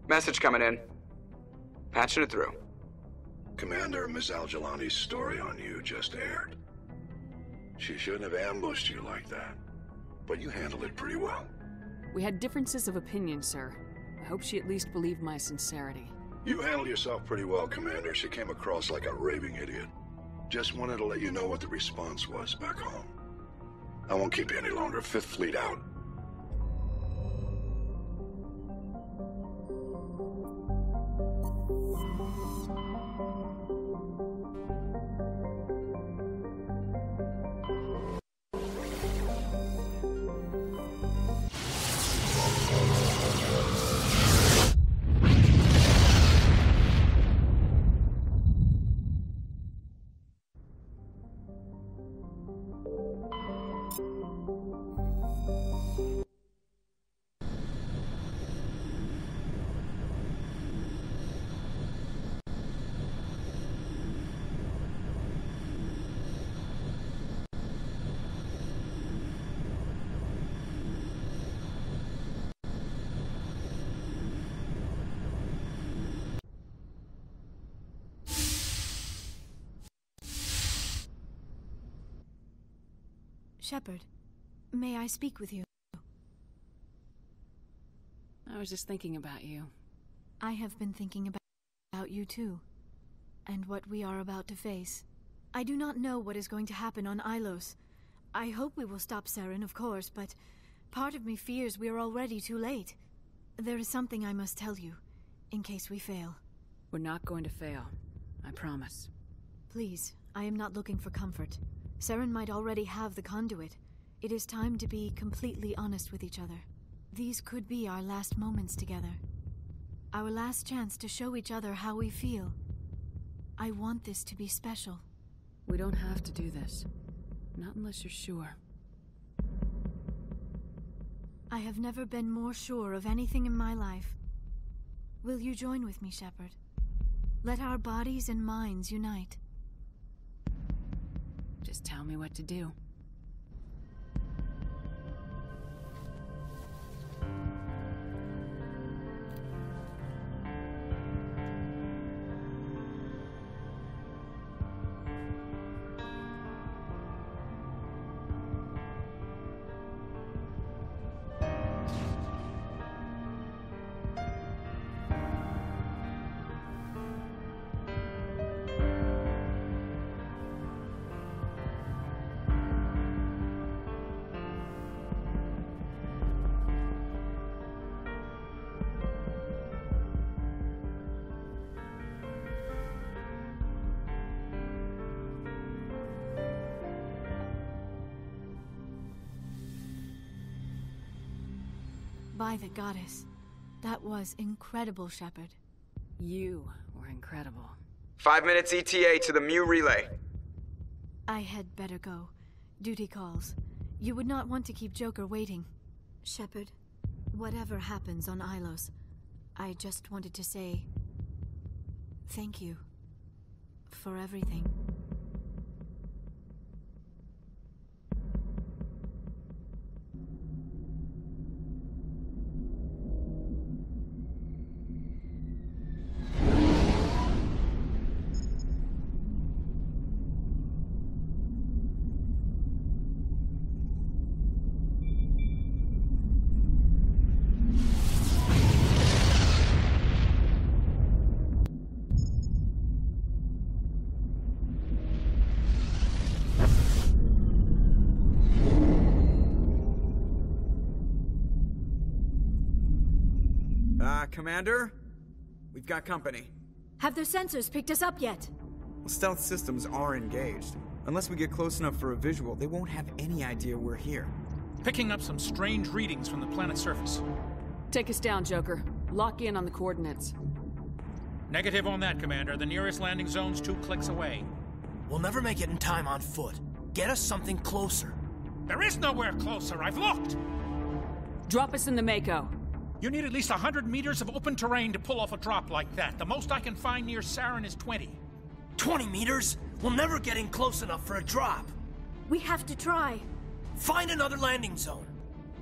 Message coming in. Patching it through. Commander, Ms. Al-Jalani's story on you just aired. She shouldn't have ambushed you like that, but you handled it pretty well. We had differences of opinion, sir. I hope she at least believed my sincerity. You handled yourself pretty well, Commander. She came across like a raving idiot. Just wanted to let you know what the response was back home. I won't keep you any longer. Fifth Fleet out. Shepard, may I speak with you? I was just thinking about you. I have been thinking about you too, and what we are about to face. I do not know what is going to happen on Ilos. I hope we will stop Saren, of course, but part of me fears we are already too late. There is something I must tell you, in case we fail. We're not going to fail. I promise. Please, I am not looking for comfort. Saren might already have the conduit. It is time to be completely honest with each other. These could be our last moments together. Our last chance to show each other how we feel. I want this to be special. We don't have to do this. Not unless you're sure. I have never been more sure of anything in my life. Will you join with me, Shepard? Let our bodies and minds unite. Just tell me what to do. By the goddess. That was incredible, Shepard. You were incredible. 5 minutes ETA to the Mu relay. I had better go. Duty calls. You would not want to keep Joker waiting. Shepard, whatever happens on Ilos, I just wanted to say thank you for everything. Commander? We've got company. Have their sensors picked us up yet? Well, stealth systems are engaged. Unless we get close enough for a visual, they won't have any idea we're here. Picking up some strange readings from the planet's surface. Take us down, Joker. Lock in on the coordinates. Negative on that, Commander. The nearest landing zone's 2 clicks away. We'll never make it in time on foot. Get us something closer. There is nowhere closer. I've looked. Drop us in the Mako. You need at least 100 meters of open terrain to pull off a drop like that. The most I can find near Saren is 20. 20 meters? We'll never get in close enough for a drop. We have to try. Find another landing zone.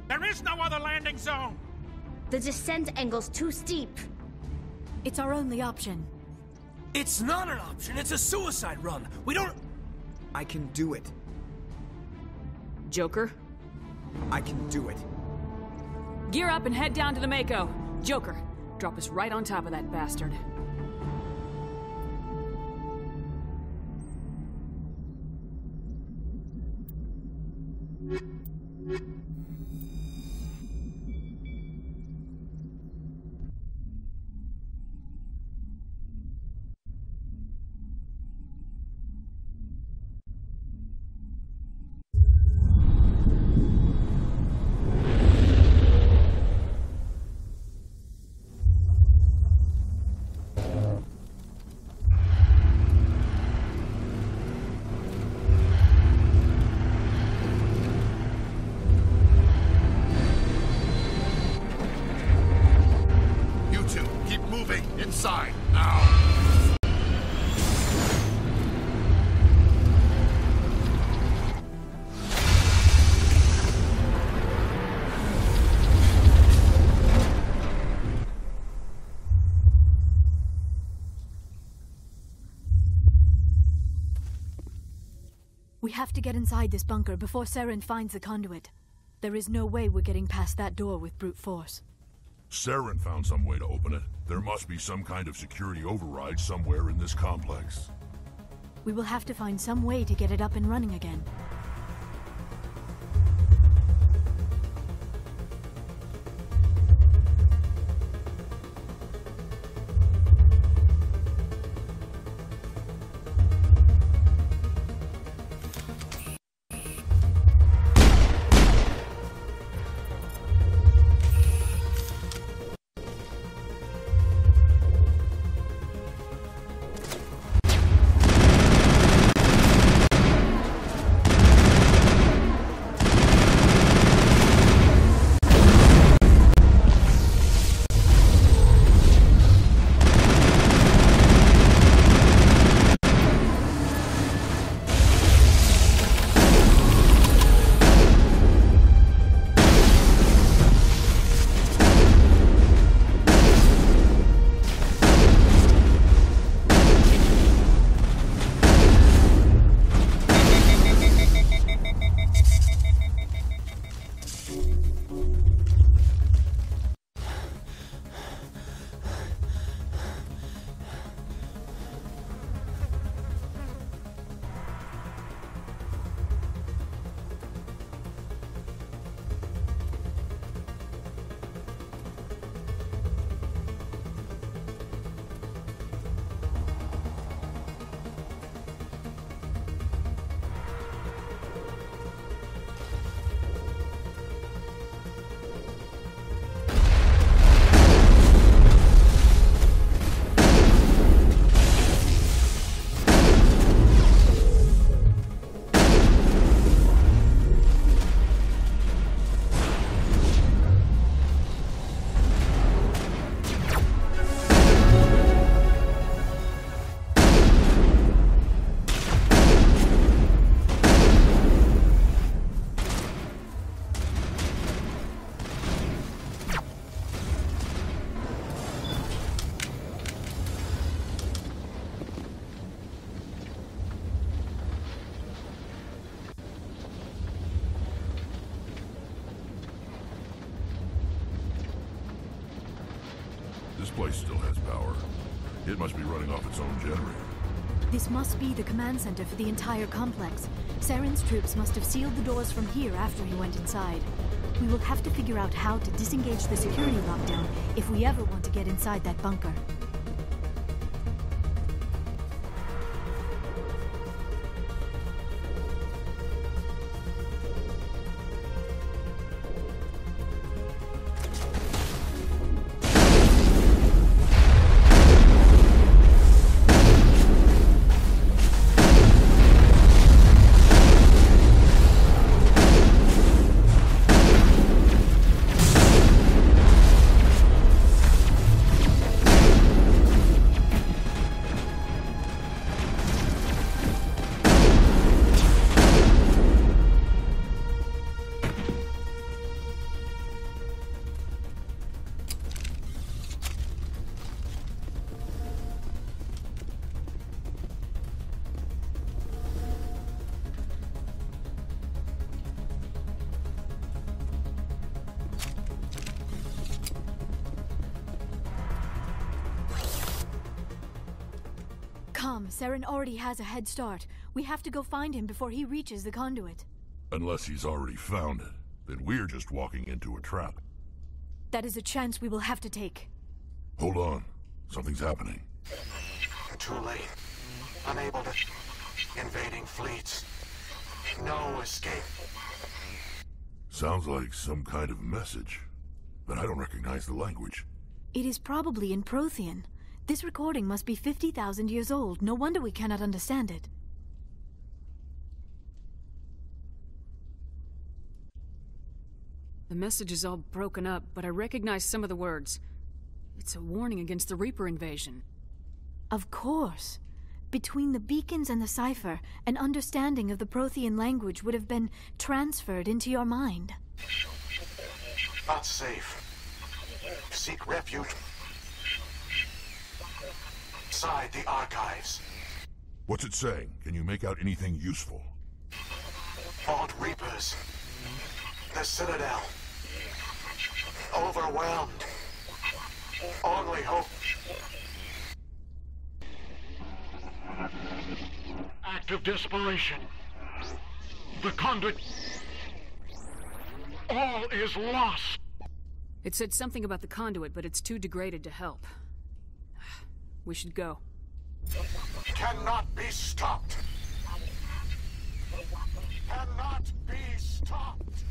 There is no other landing zone! The descent angle's too steep. It's our only option. It's not an option, it's a suicide run. We don't... I can do it. Joker? I can do it. Gear up and head down to the Mako. Joker, drop us right on top of that bastard. Inside, now! We have to get inside this bunker before Saren finds the conduit. There is no way we're getting past that door with brute force. Saren found some way to open it. There must be some kind of security override somewhere in this complex. We will have to find some way to get it up and running again. This place still has power. It must be running off its own generator. This must be the command center for the entire complex. Saren's troops must have sealed the doors from here after he went inside. We will have to figure out how to disengage the security lockdown if we ever want to get inside that bunker. Tom, Saren already has a head start. We have to go find him before he reaches the conduit. Unless he's already found it, then we're just walking into a trap. That is a chance we will have to take. Hold on. Something's happening. Too late. Unable to... Invading fleets. No escape. Sounds like some kind of message, but I don't recognize the language. It is probably in Prothean. This recording must be 50,000 years old. No wonder we cannot understand it. The message is all broken up, but I recognize some of the words. It's a warning against the Reaper invasion. Of course. Between the beacons and the cipher, an understanding of the Prothean language would have been transferred into your mind. Not safe. Seek refuge inside the archives. What's it saying? Can you make out anything useful? Vault Reapers. The Citadel. Overwhelmed. Only hope. Act of desperation. The conduit. All is lost. It said something about the conduit, but it's too degraded to help. We should go. Cannot be stopped. Cannot be stopped.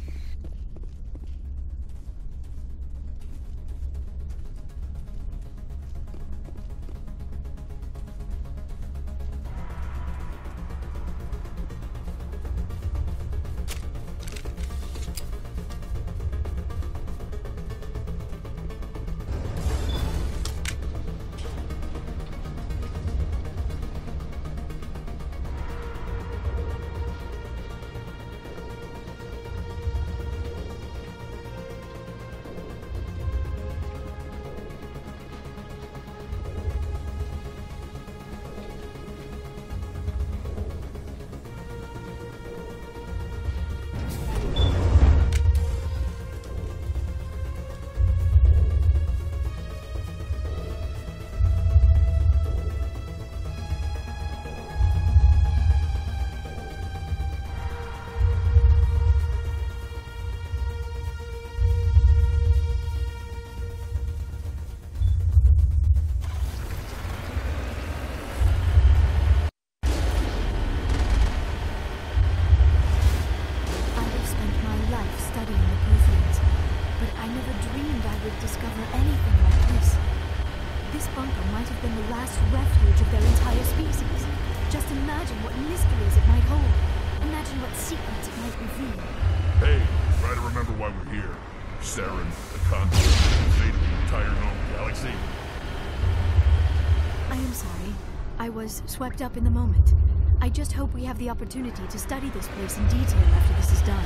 Swept up in the moment. I just hope we have the opportunity to study this place in detail after this is done.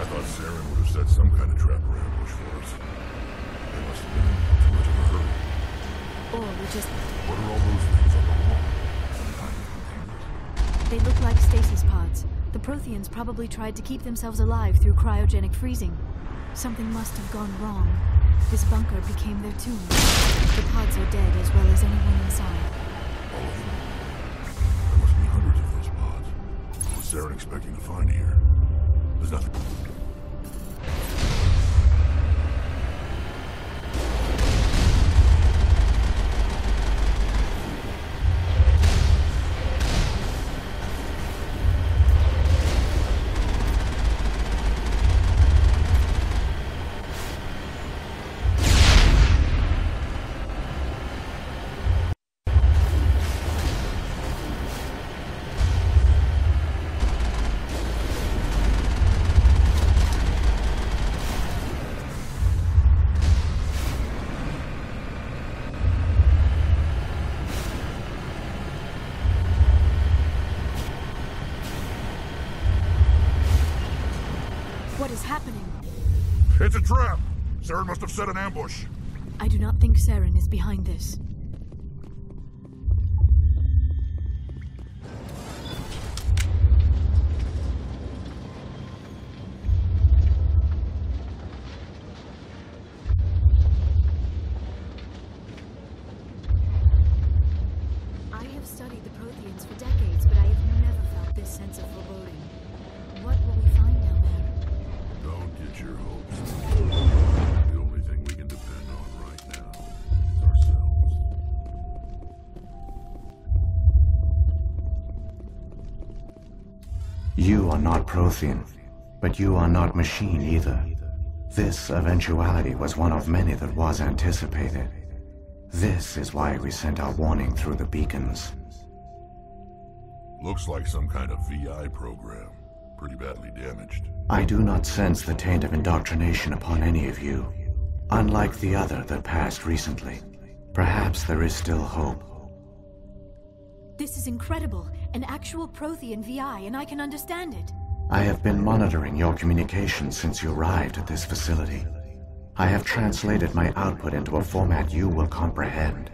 I thought Saren would have set some kind of trap or ambush for us. They must have been in too much of a hurry. Or we just... What are all those things on the wall? They look like stasis pods. The Protheans probably tried to keep themselves alive through cryogenic freezing. Something must have gone wrong. This bunker became their tomb. The pods are dead as well as anyone inside. All of them? There must be hundreds of those pods. What's Saren expecting to find here? There's nothing. What is happening? It's a trap! Saren must have set an ambush. I do not think Saren is behind this. I You are not Prothean, but you are not machine either. This eventuality was one of many that was anticipated. This is why we sent our warning through the beacons. Looks like some kind of VI program. Pretty badly damaged. I do not sense the taint of indoctrination upon any of you. Unlike the other that passed recently. Perhaps there is still hope. This is incredible. An actual Prothean VI, and I can understand it. I have been monitoring your communications since you arrived at this facility. I have translated my output into a format you will comprehend.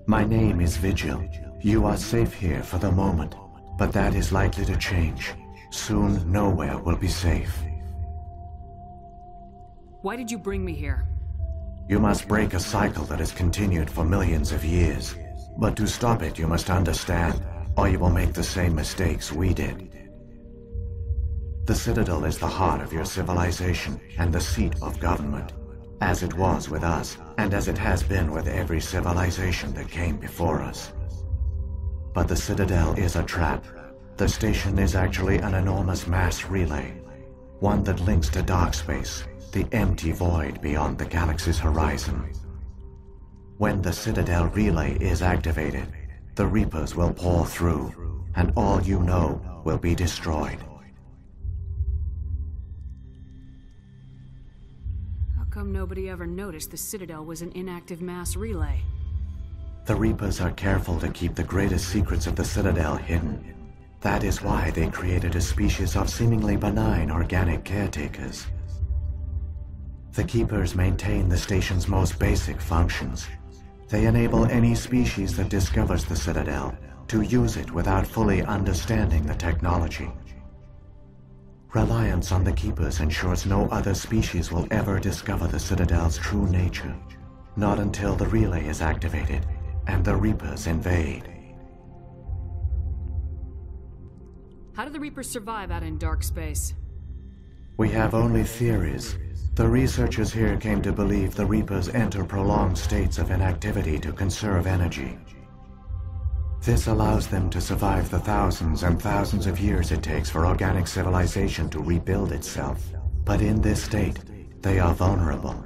My name is Vigil. You are safe here for the moment, but that is likely to change. Soon, nowhere will be safe. Why did you bring me here? You must break a cycle that has continued for millions of years. But to stop it, you must understand, or you will make the same mistakes we did. The Citadel is the heart of your civilization and the seat of government, as it was with us, and as it has been with every civilization that came before us. But the Citadel is a trap. The station is actually an enormous mass relay, one that links to dark space, the empty void beyond the galaxy's horizon. When the Citadel relay is activated, the Reapers will pour through, and all you know will be destroyed. How come nobody ever noticed the Citadel was an inactive mass relay? The Reapers are careful to keep the greatest secrets of the Citadel hidden. That is why they created a species of seemingly benign organic caretakers. The Keepers maintain the station's most basic functions. They enable any species that discovers the Citadel to use it without fully understanding the technology. Reliance on the Keepers ensures no other species will ever discover the Citadel's true nature, not until the relay is activated and the Reapers invade. How do the Reapers survive out in dark space? We have only theories. The researchers here came to believe the Reapers enter prolonged states of inactivity to conserve energy. This allows them to survive the thousands and thousands of years it takes for organic civilization to rebuild itself. But in this state, they are vulnerable.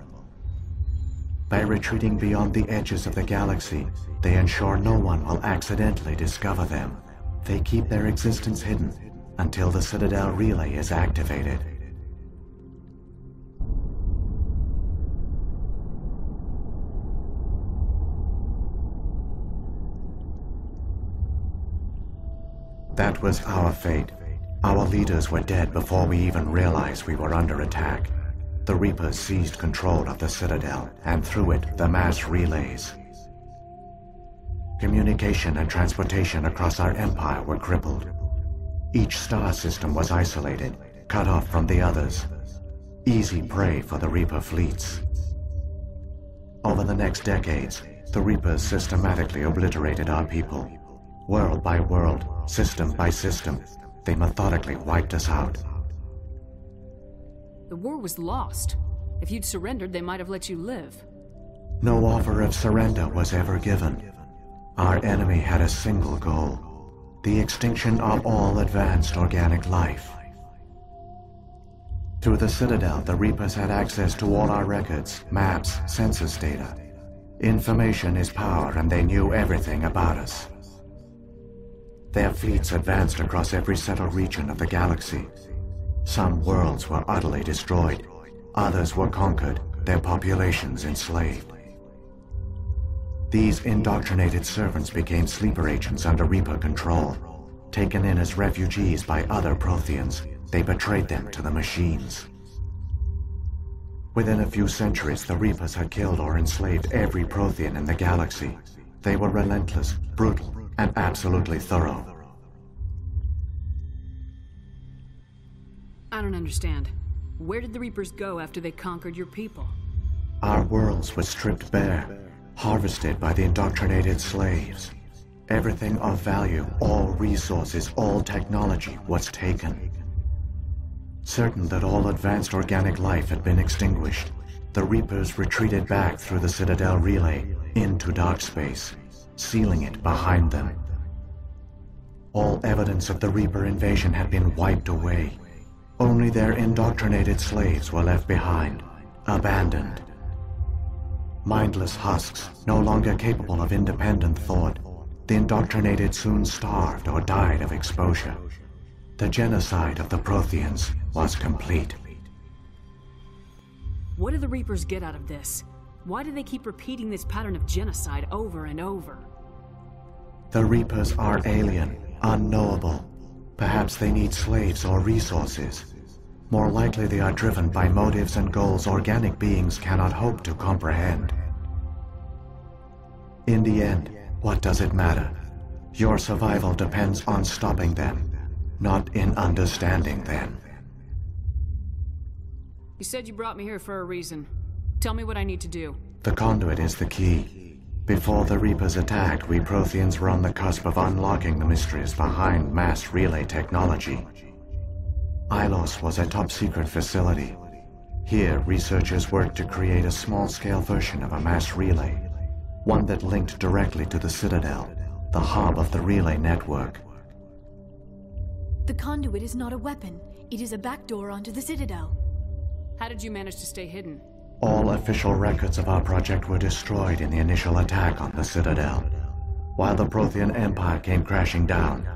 By retreating beyond the edges of the galaxy, they ensure no one will accidentally discover them. They keep their existence hidden until the Citadel relay is activated. That was our fate. Our leaders were dead before we even realized we were under attack. The Reapers seized control of the Citadel, and through it, the mass relays. Communication and transportation across our empire were crippled. Each star system was isolated, cut off from the others. Easy prey for the Reaper fleets. Over the next decades, the Reapers systematically obliterated our people. World by world, system by system, they methodically wiped us out. The war was lost. If you'd surrendered, they might have let you live. No offer of surrender was ever given. Our enemy had a single goal: the extinction of all advanced organic life. Through the Citadel, the Reapers had access to all our records, maps, census data. Information is power, and they knew everything about us. Their fleets advanced across every settled region of the galaxy. Some worlds were utterly destroyed. Others were conquered, their populations enslaved. These indoctrinated servants became sleeper agents under Reaper control. Taken in as refugees by other Protheans, they betrayed them to the machines. Within a few centuries, the Reapers had killed or enslaved every Prothean in the galaxy. They were relentless, brutal, and absolutely thorough. I don't understand. Where did the Reapers go after they conquered your people? Our worlds were stripped bare, harvested by the indoctrinated slaves. Everything of value, all resources, all technology was taken. Certain that all advanced organic life had been extinguished, the Reapers retreated back through the Citadel relay into dark space, sealing it behind them. All evidence of the Reaper invasion had been wiped away. Only their indoctrinated slaves were left behind, abandoned. Mindless husks, no longer capable of independent thought, the indoctrinated soon starved or died of exposure. The genocide of the Protheans was complete. What do the Reapers get out of this? Why do they keep repeating this pattern of genocide over and over? The Reapers are alien, unknowable. Perhaps they need slaves or resources. More likely they are driven by motives and goals organic beings cannot hope to comprehend. In the end, what does it matter? Your survival depends on stopping them, not in understanding them. You said you brought me here for a reason. Tell me what I need to do. The conduit is the key. Before the Reapers attacked, we Protheans were on the cusp of unlocking the mysteries behind mass relay technology. Ilos was a top-secret facility. Here, researchers worked to create a small-scale version of a mass relay, one that linked directly to the Citadel, the hub of the relay network. The conduit is not a weapon. It is a backdoor onto the Citadel. How did you manage to stay hidden? All official records of our project were destroyed in the initial attack on the Citadel. While the Prothean Empire came crashing down,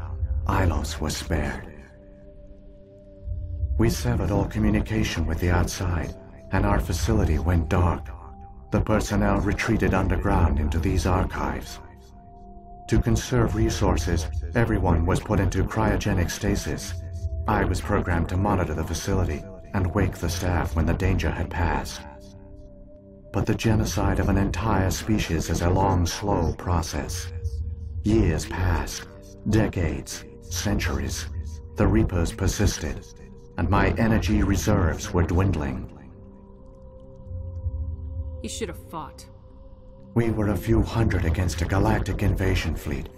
Ilos was spared. We severed all communication with the outside, and our facility went dark. The personnel retreated underground into these archives. To conserve resources, everyone was put into cryogenic stasis. I was programmed to monitor the facility and wake the staff when the danger had passed. But the genocide of an entire species is a long, slow process. Years passed, decades, centuries. The Reapers persisted, and my energy reserves were dwindling. You should have fought. We were a few hundred against a galactic invasion fleet.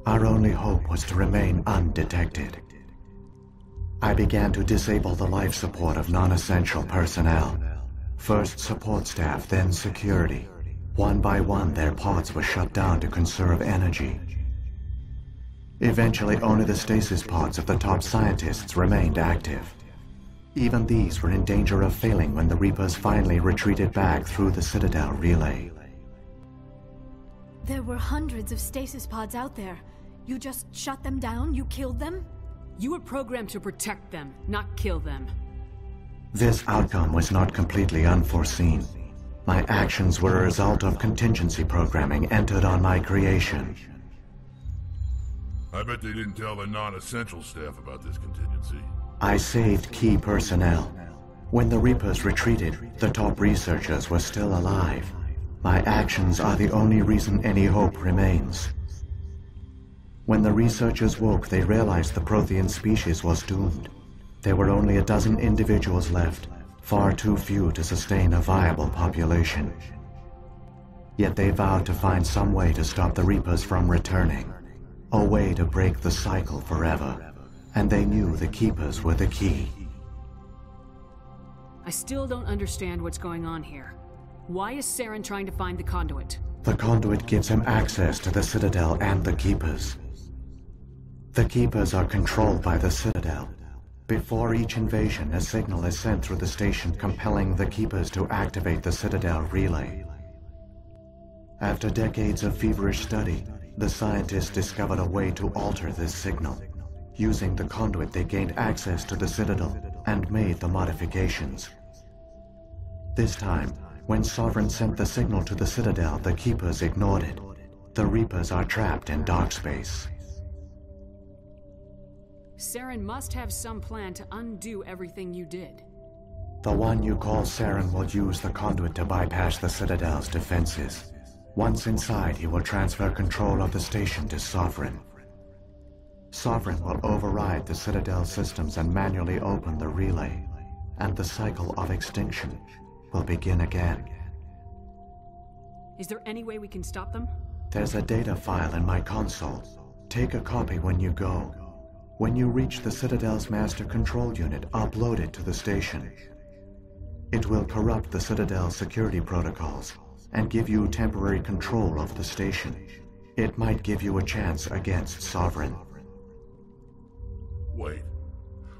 Our only hope was to remain undetected. I began to disable the life support of non-essential personnel. First support staff, then security. One by one, their pods were shut down to conserve energy. Eventually, only the stasis pods of the top scientists remained active. Even these were in danger of failing when the Reapers finally retreated back through the Citadel relay. There were hundreds of stasis pods out there. You just shut them down? You killed them? You were programmed to protect them, not kill them. This outcome was not completely unforeseen. My actions were a result of contingency programming entered on my creation. I bet they didn't tell the non-essential staff about this contingency. I saved key personnel. When the Reapers retreated, the top researchers were still alive. My actions are the only reason any hope remains. When the researchers woke, they realized the Prothean species was doomed. There were only a dozen individuals left, far too few to sustain a viable population. Yet they vowed to find some way to stop the Reapers from returning, a way to break the cycle forever, and they knew the Keepers were the key. I still don't understand what's going on here. Why is Saren trying to find the conduit? The conduit gives him access to the Citadel and the Keepers. The Keepers are controlled by the Citadel. Before each invasion, a signal is sent through the station compelling the Keepers to activate the Citadel relay. After decades of feverish study, the scientists discovered a way to alter this signal. Using the conduit, they gained access to the Citadel and made the modifications. This time, when Sovereign sent the signal to the Citadel, the Keepers ignored it. The Reapers are trapped in dark space. Saren must have some plan to undo everything you did. The one you call Saren will use the conduit to bypass the Citadel's defenses. Once inside, he will transfer control of the station to Sovereign. Sovereign will override the Citadel systems and manually open the relay, and the cycle of extinction will begin again. Is there any way we can stop them? There's a data file in my console. Take a copy when you go. When you reach the Citadel's master control unit, upload it to the station. It will corrupt the Citadel's security protocols and give you temporary control of the station. It might give you a chance against Sovereign. Wait.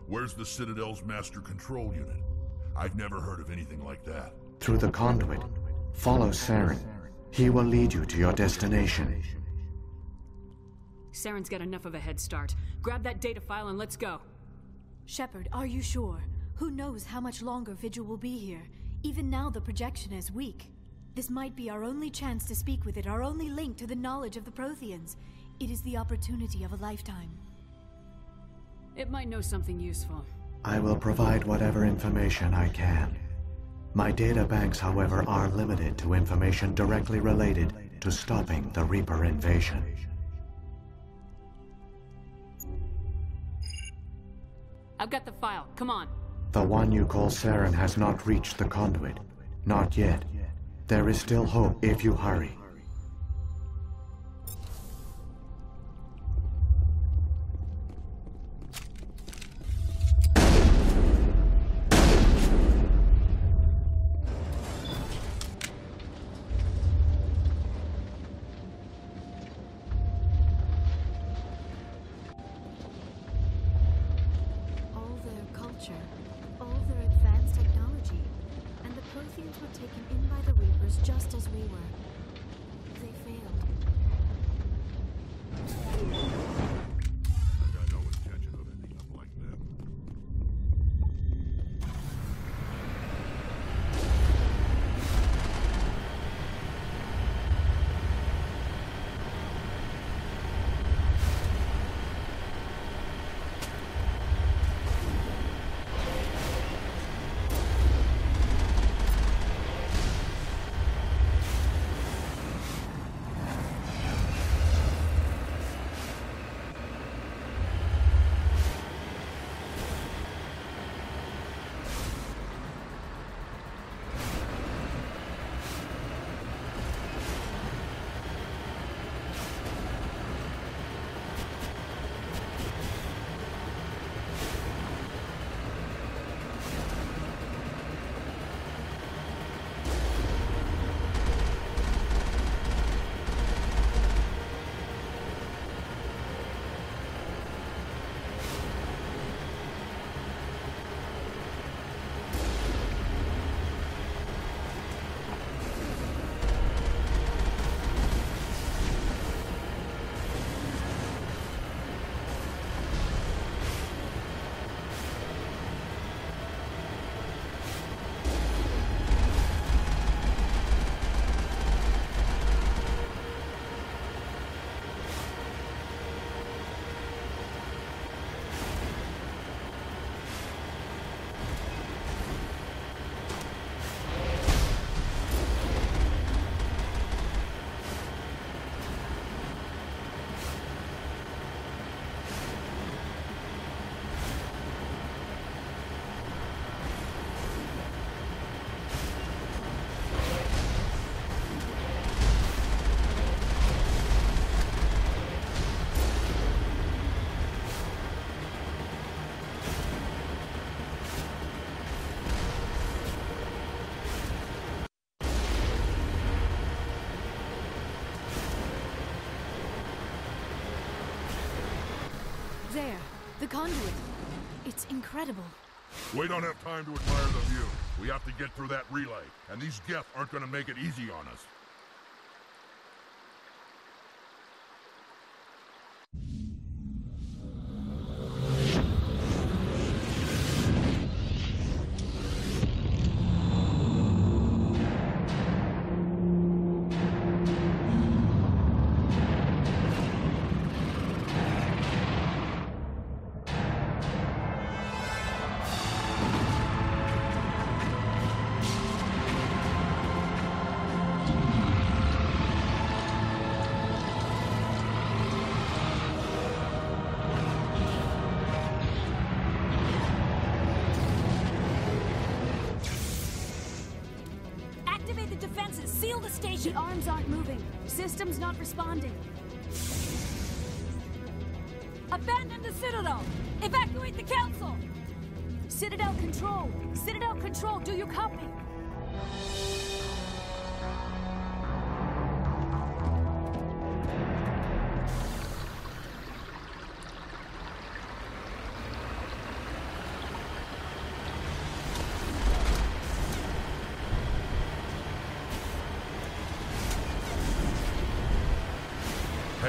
Where's the Citadel's master control unit? I've never heard of anything like that. Through the conduit. Follow Saren. He will lead you to your destination. Saren's got enough of a head start. Grab that data file and let's go. Shepard, are you sure? Who knows how much longer Vigil will be here? Even now the projection is weak. This might be our only chance to speak with it, our only link to the knowledge of the Protheans. It is the opportunity of a lifetime. It might know something useful. I will provide whatever information I can. My data banks, however, are limited to information directly related to stopping the Reaper invasion. I've got the file. Come on. The one you call Saren has not reached the conduit. Not yet. There is still hope if you hurry. There, the conduit. It's incredible. We don't have time to admire the view. We have to get through that relay, and these Geth aren't gonna make it easy on us. Seal the station! The arms aren't moving. System's not responding. Abandon the Citadel! Evacuate the Council! Citadel Control! Citadel Control, do you copy?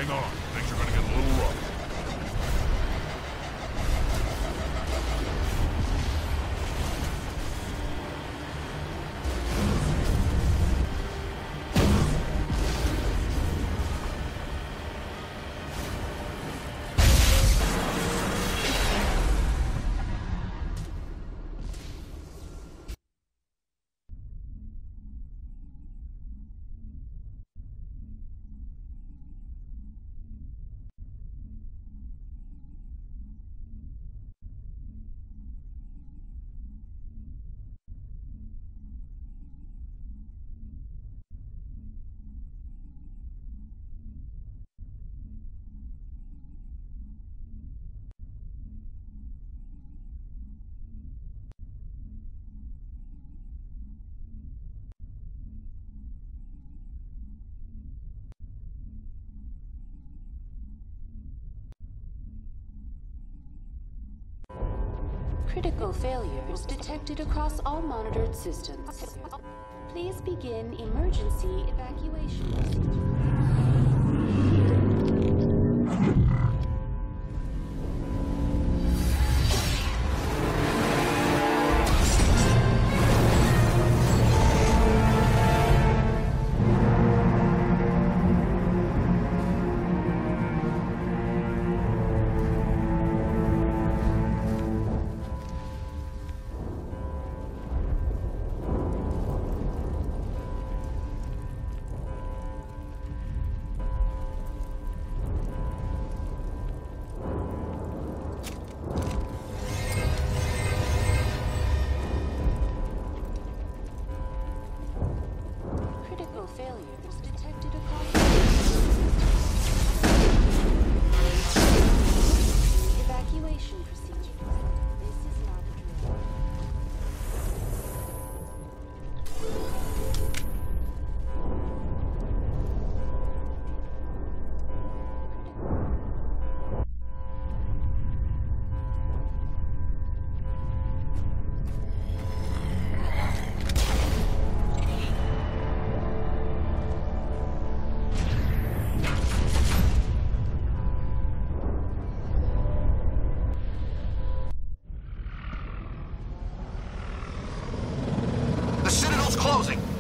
hang on. Things are gonna get a little rough. Critical failures detected across all monitored systems. Please begin emergency evacuation procedure.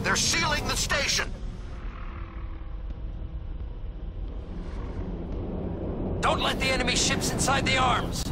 They're sealing the station! Don't let the enemy ships inside the arms!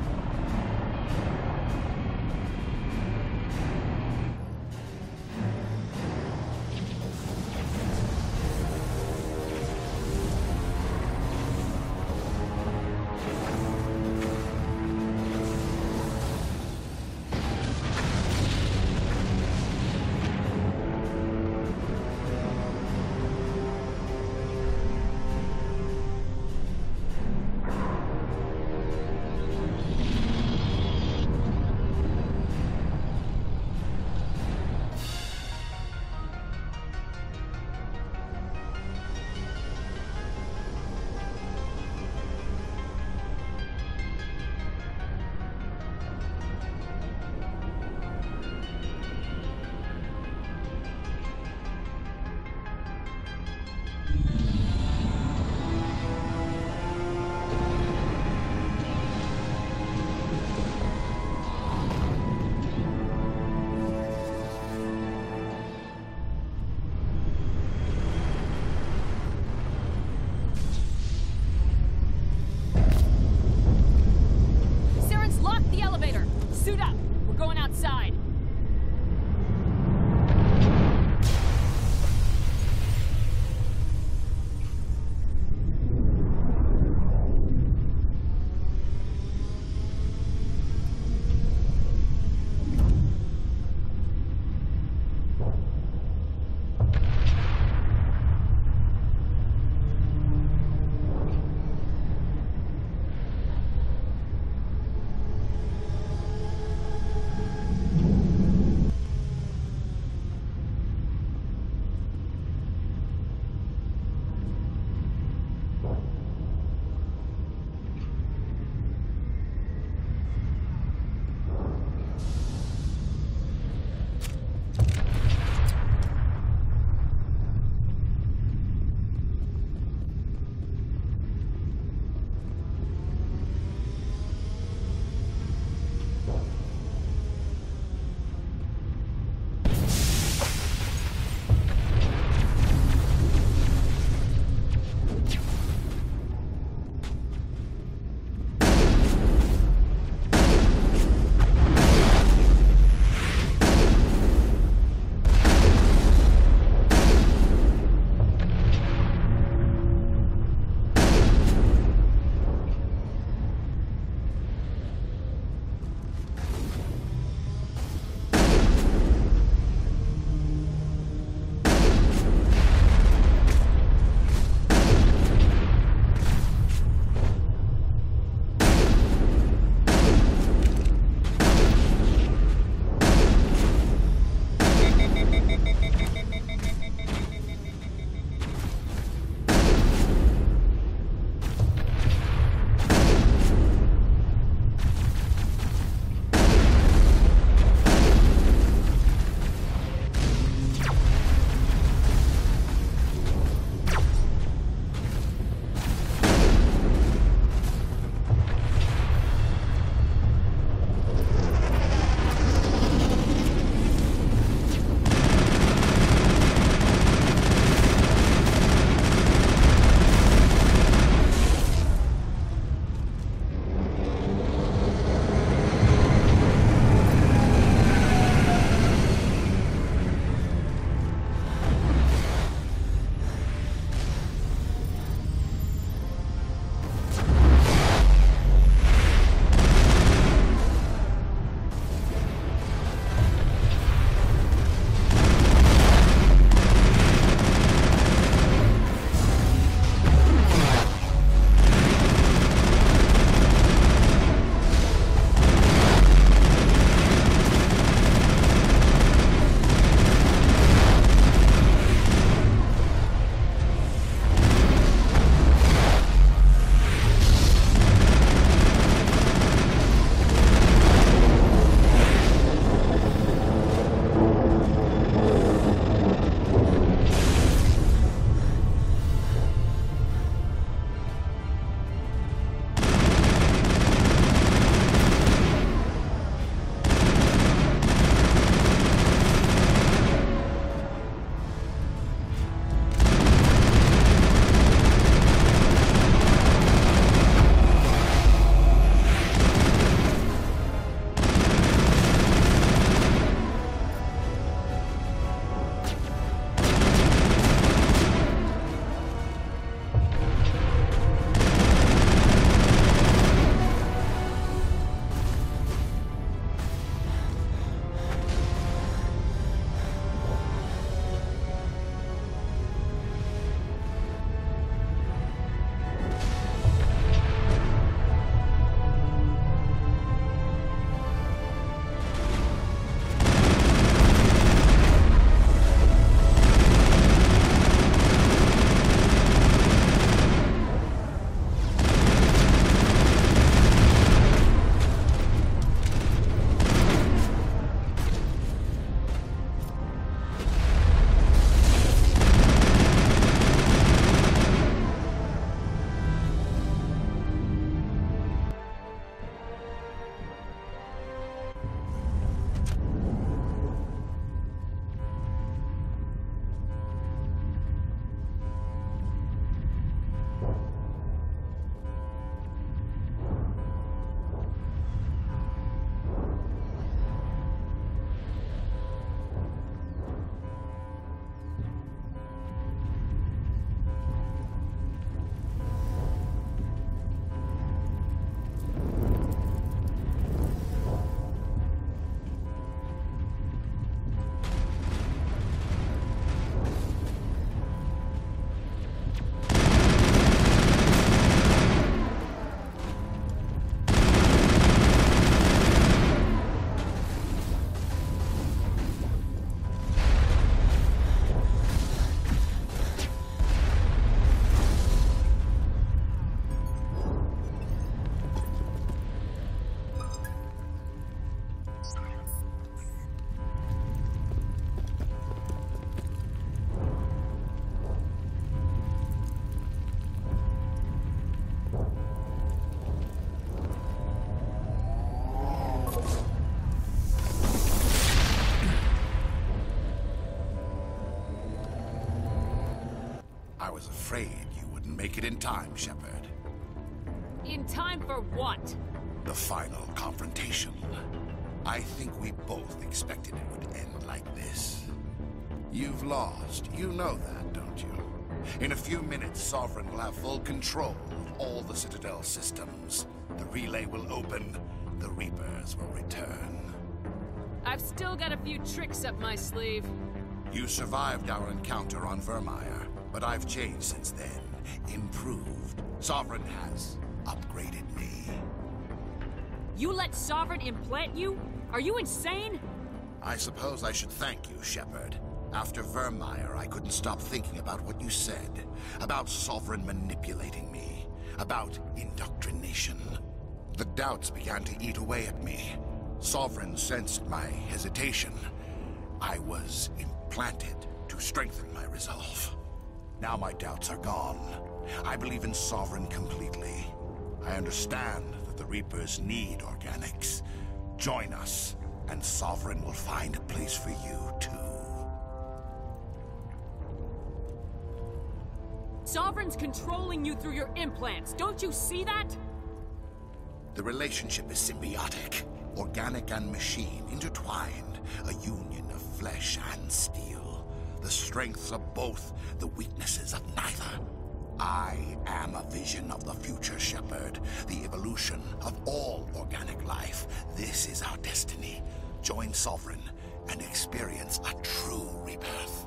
Suit up! We're going outside! afraid you wouldn't make it in time, Shepard. In time for what? The final confrontation. I think we both expected it would end like this. You've lost. You know that, don't you? In a few minutes, Sovereign will have full control of all the Citadel systems. The relay will open. The Reapers will return. I've still got a few tricks up my sleeve. You survived our encounter on Vermeer, but I've changed since then. Improved. Sovereign has upgraded me. You let Sovereign implant you? Are you insane? I suppose I should thank you, Shepard. After Vermeer, I couldn't stop thinking about what you said. About Sovereign manipulating me. About indoctrination. The doubts began to eat away at me. Sovereign sensed my hesitation. I was implanted to strengthen my resolve. Now my doubts are gone. I believe in Sovereign completely. I understand that the Reapers need organics. Join us, and Sovereign will find a place for you, too. Sovereign's controlling you through your implants. Don't you see that? The relationship is symbiotic. Organic and machine intertwined. A union of flesh and steel. The strengths of both, the weaknesses of neither. I am a vision of the future, Shepard. The evolution of all organic life. This is our destiny. Join Sovereign and experience a true rebirth.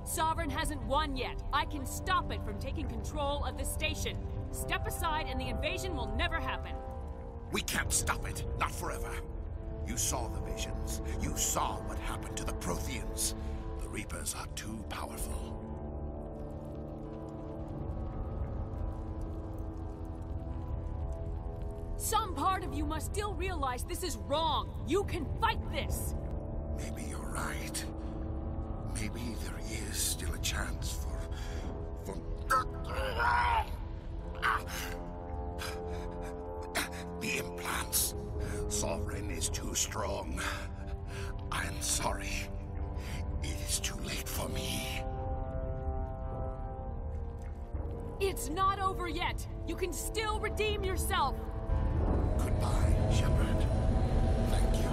Sovereign hasn't won yet. I can stop it from taking control of the station. Step aside and the invasion will never happen. We can't stop it. Not forever. You saw the visions. You saw what happened to the Protheans. The Reapers are too powerful. Some part of you must still realize this is wrong. You can fight this. Maybe you're right. Maybe there is still a chance for... The implants. Sovereign is too strong. I'm sorry. It is too late for me. It's not over yet. You can still redeem yourself. Goodbye, Shepard. Thank you.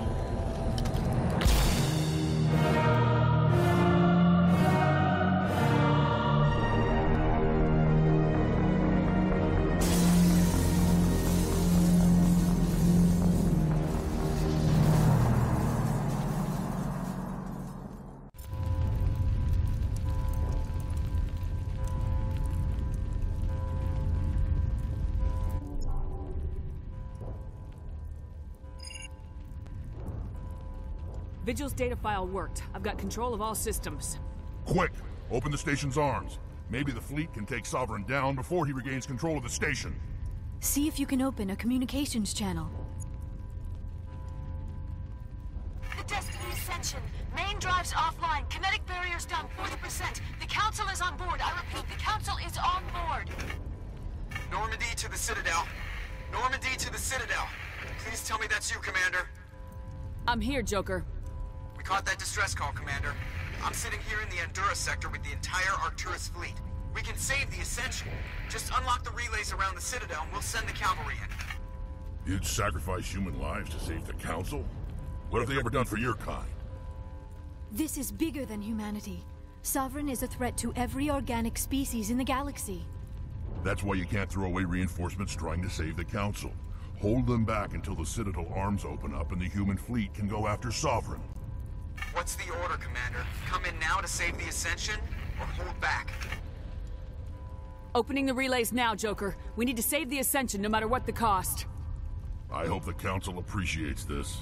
Vigil's data file worked. I've got control of all systems. Quick! Open the station's arms. Maybe the fleet can take Sovereign down before he regains control of the station. See if you can open a communications channel. The Destiny Ascension. Main drives offline. Kinetic barriers down 40%. The Council is on board. I repeat, the Council is on board. Normandy to the Citadel. Normandy to the Citadel. Please tell me that's you, Commander. I'm here, Joker. We caught that distress call, Commander. I'm sitting here in the Endura sector with the entire Arcturus fleet. We can save the Ascension. Just unlock the relays around the Citadel and we'll send the cavalry in. You'd sacrifice human lives to save the Council? What have they ever done for your kind? This is bigger than humanity. Sovereign is a threat to every organic species in the galaxy. That's why you can't throw away reinforcements trying to save the Council. Hold them back until the Citadel arms open up and the human fleet can go after Sovereign. What's the order, Commander? Come in now to save the Ascension, or hold back? Opening the relays now, Joker. We need to save the Ascension no matter what the cost. I hope the Council appreciates this.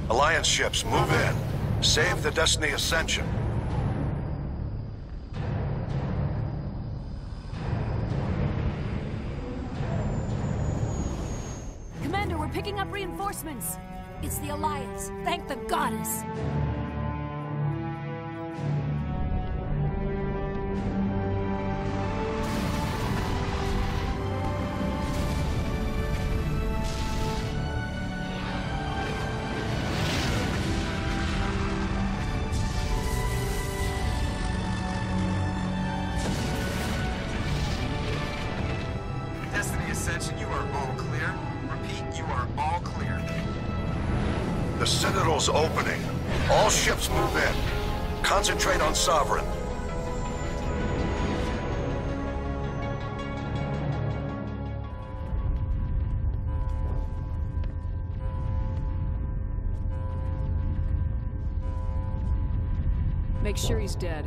Alliance ships, move in. Save the Destiny Ascension. Commander, we're picking up reinforcements. It's the Alliance. Thank the goddess. Ascension, you are all clear. Repeat, you are all clear. The Citadel's opening. All ships move in. Concentrate on Sovereign. Make sure he's dead.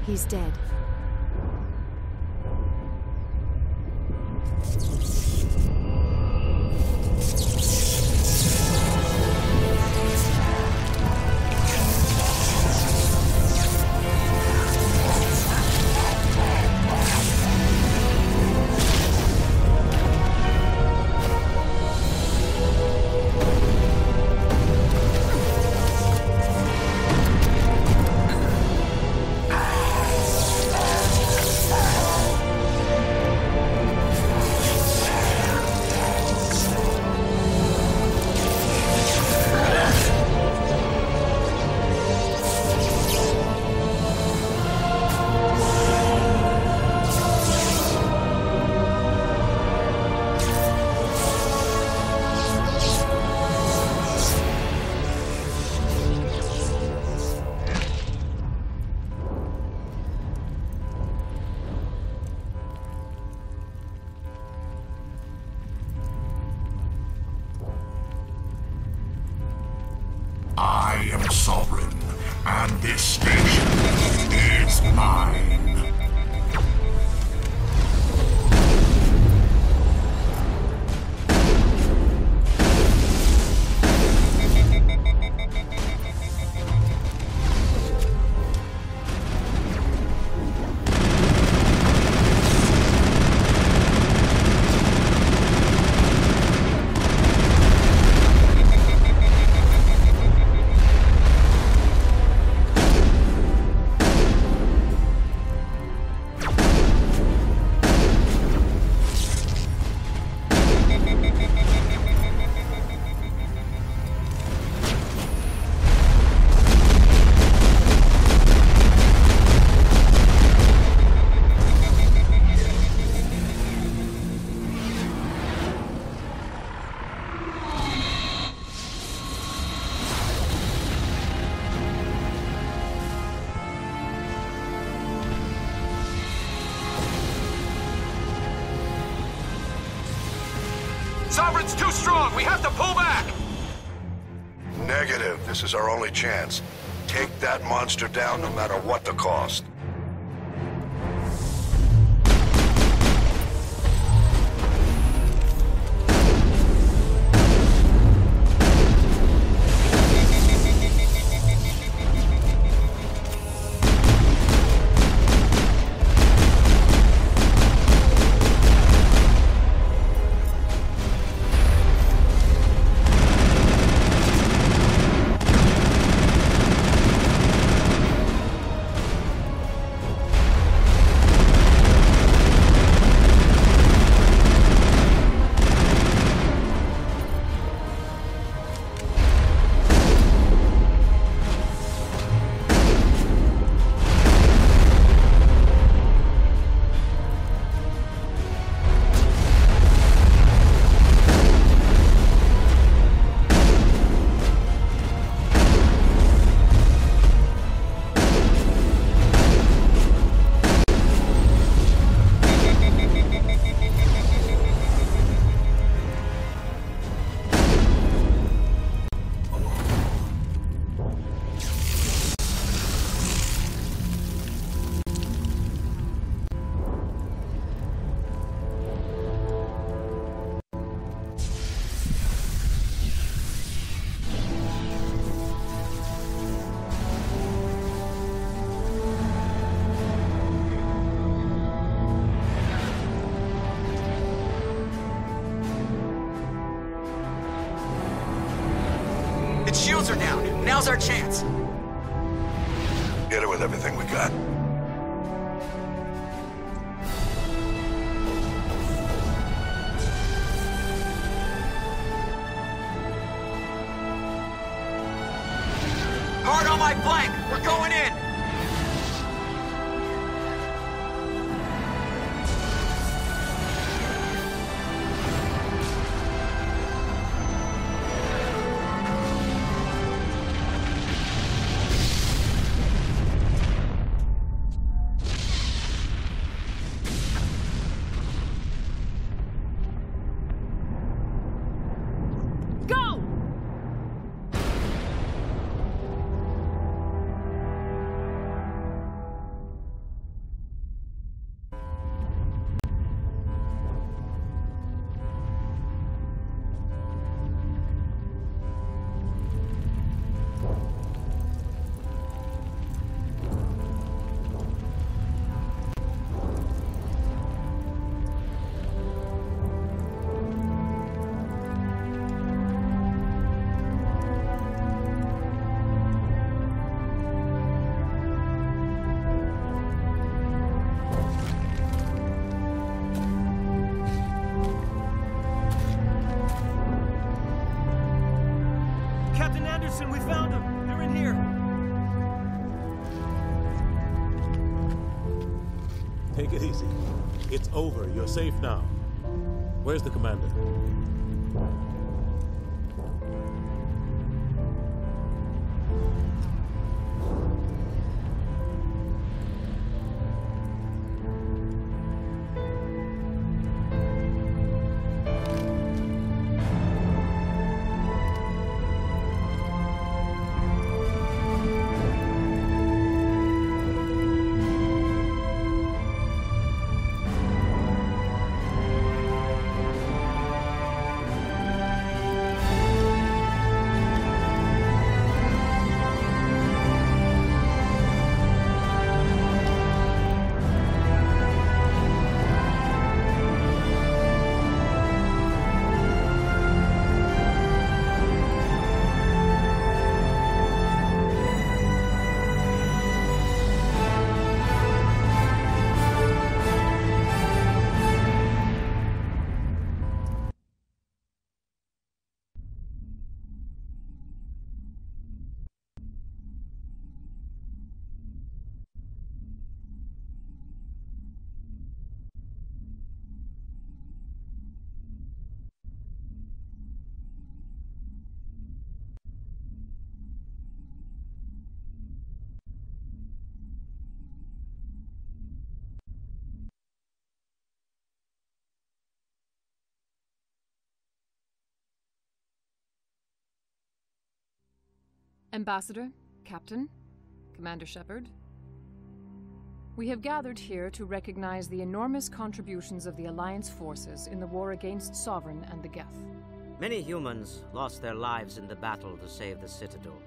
He's dead. I am Sovereign, and this station is mine. Sovereign's too strong! We have to pull back! Negative. This is our only chance. Take that monster down no matter what the cost. Its shields are down. Now's our chance. Get it with everything we got. Hard on my flank! We're going in! We found them! They're in here! Take it easy. It's over. You're safe now. Where's the commander? Ambassador, Captain, Commander Shepard. We have gathered here to recognize the enormous contributions of the Alliance forces in the war against Sovereign and the Geth. Many humans lost their lives in the battle to save the Citadel.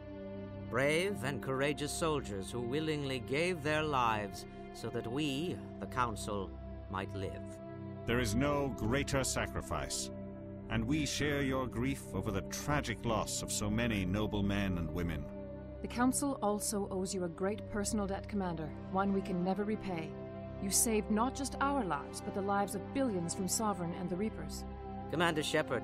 Brave and courageous soldiers who willingly gave their lives so that we, the Council, might live. There is no greater sacrifice, and we share your grief over the tragic loss of so many noble men and women. The Council also owes you a great personal debt, Commander, one we can never repay. You saved not just our lives, but the lives of billions from Sovereign and the Reapers. Commander Shepard,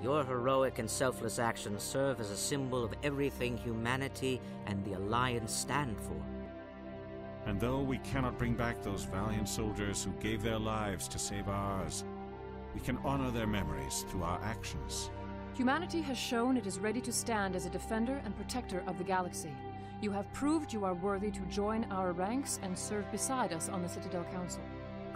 your heroic and selfless actions serve as a symbol of everything humanity and the Alliance stand for. And though we cannot bring back those valiant soldiers who gave their lives to save ours, we can honor their memories through our actions. Humanity has shown it is ready to stand as a defender and protector of the galaxy. You have proved you are worthy to join our ranks and serve beside us on the Citadel Council.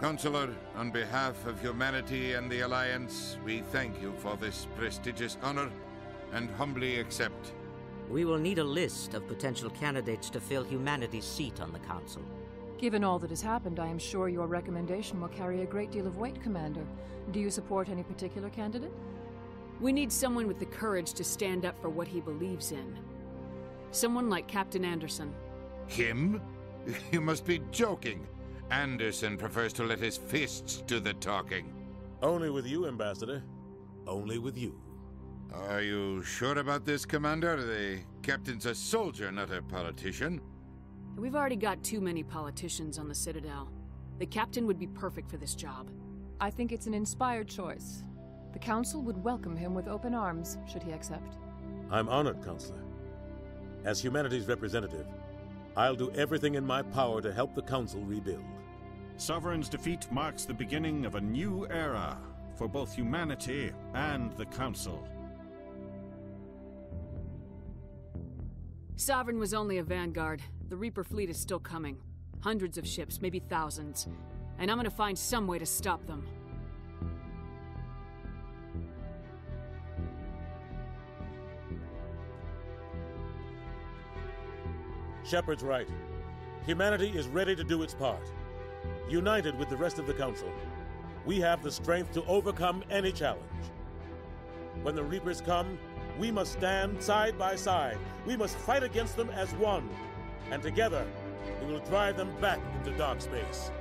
Counselor, on behalf of humanity and the Alliance, we thank you for this prestigious honor and humbly accept. We will need a list of potential candidates to fill humanity's seat on the Council. Given all that has happened, I am sure your recommendation will carry a great deal of weight, Commander. Do you support any particular candidate? We need someone with the courage to stand up for what he believes in. Someone like Captain Anderson. Him? You must be joking. Anderson prefers to let his fists do the talking. Only with you, Ambassador. Only with you. Are you sure about this, Commander? The captain's a soldier, not a politician. We've already got too many politicians on the Citadel. The captain would be perfect for this job. I think it's an inspired choice. The Council would welcome him with open arms, should he accept. I'm honored, Counselor. As humanity's representative, I'll do everything in my power to help the Council rebuild. Sovereign's defeat marks the beginning of a new era for both humanity and the Council. Sovereign was only a vanguard. The Reaper fleet is still coming. Hundreds of ships, maybe thousands. And I'm gonna find some way to stop them. Shepard's right. Humanity is ready to do its part. United with the rest of the Council, we have the strength to overcome any challenge. When the Reapers come, we must stand side by side. We must fight against them as one. And together, we will drive them back into dark space.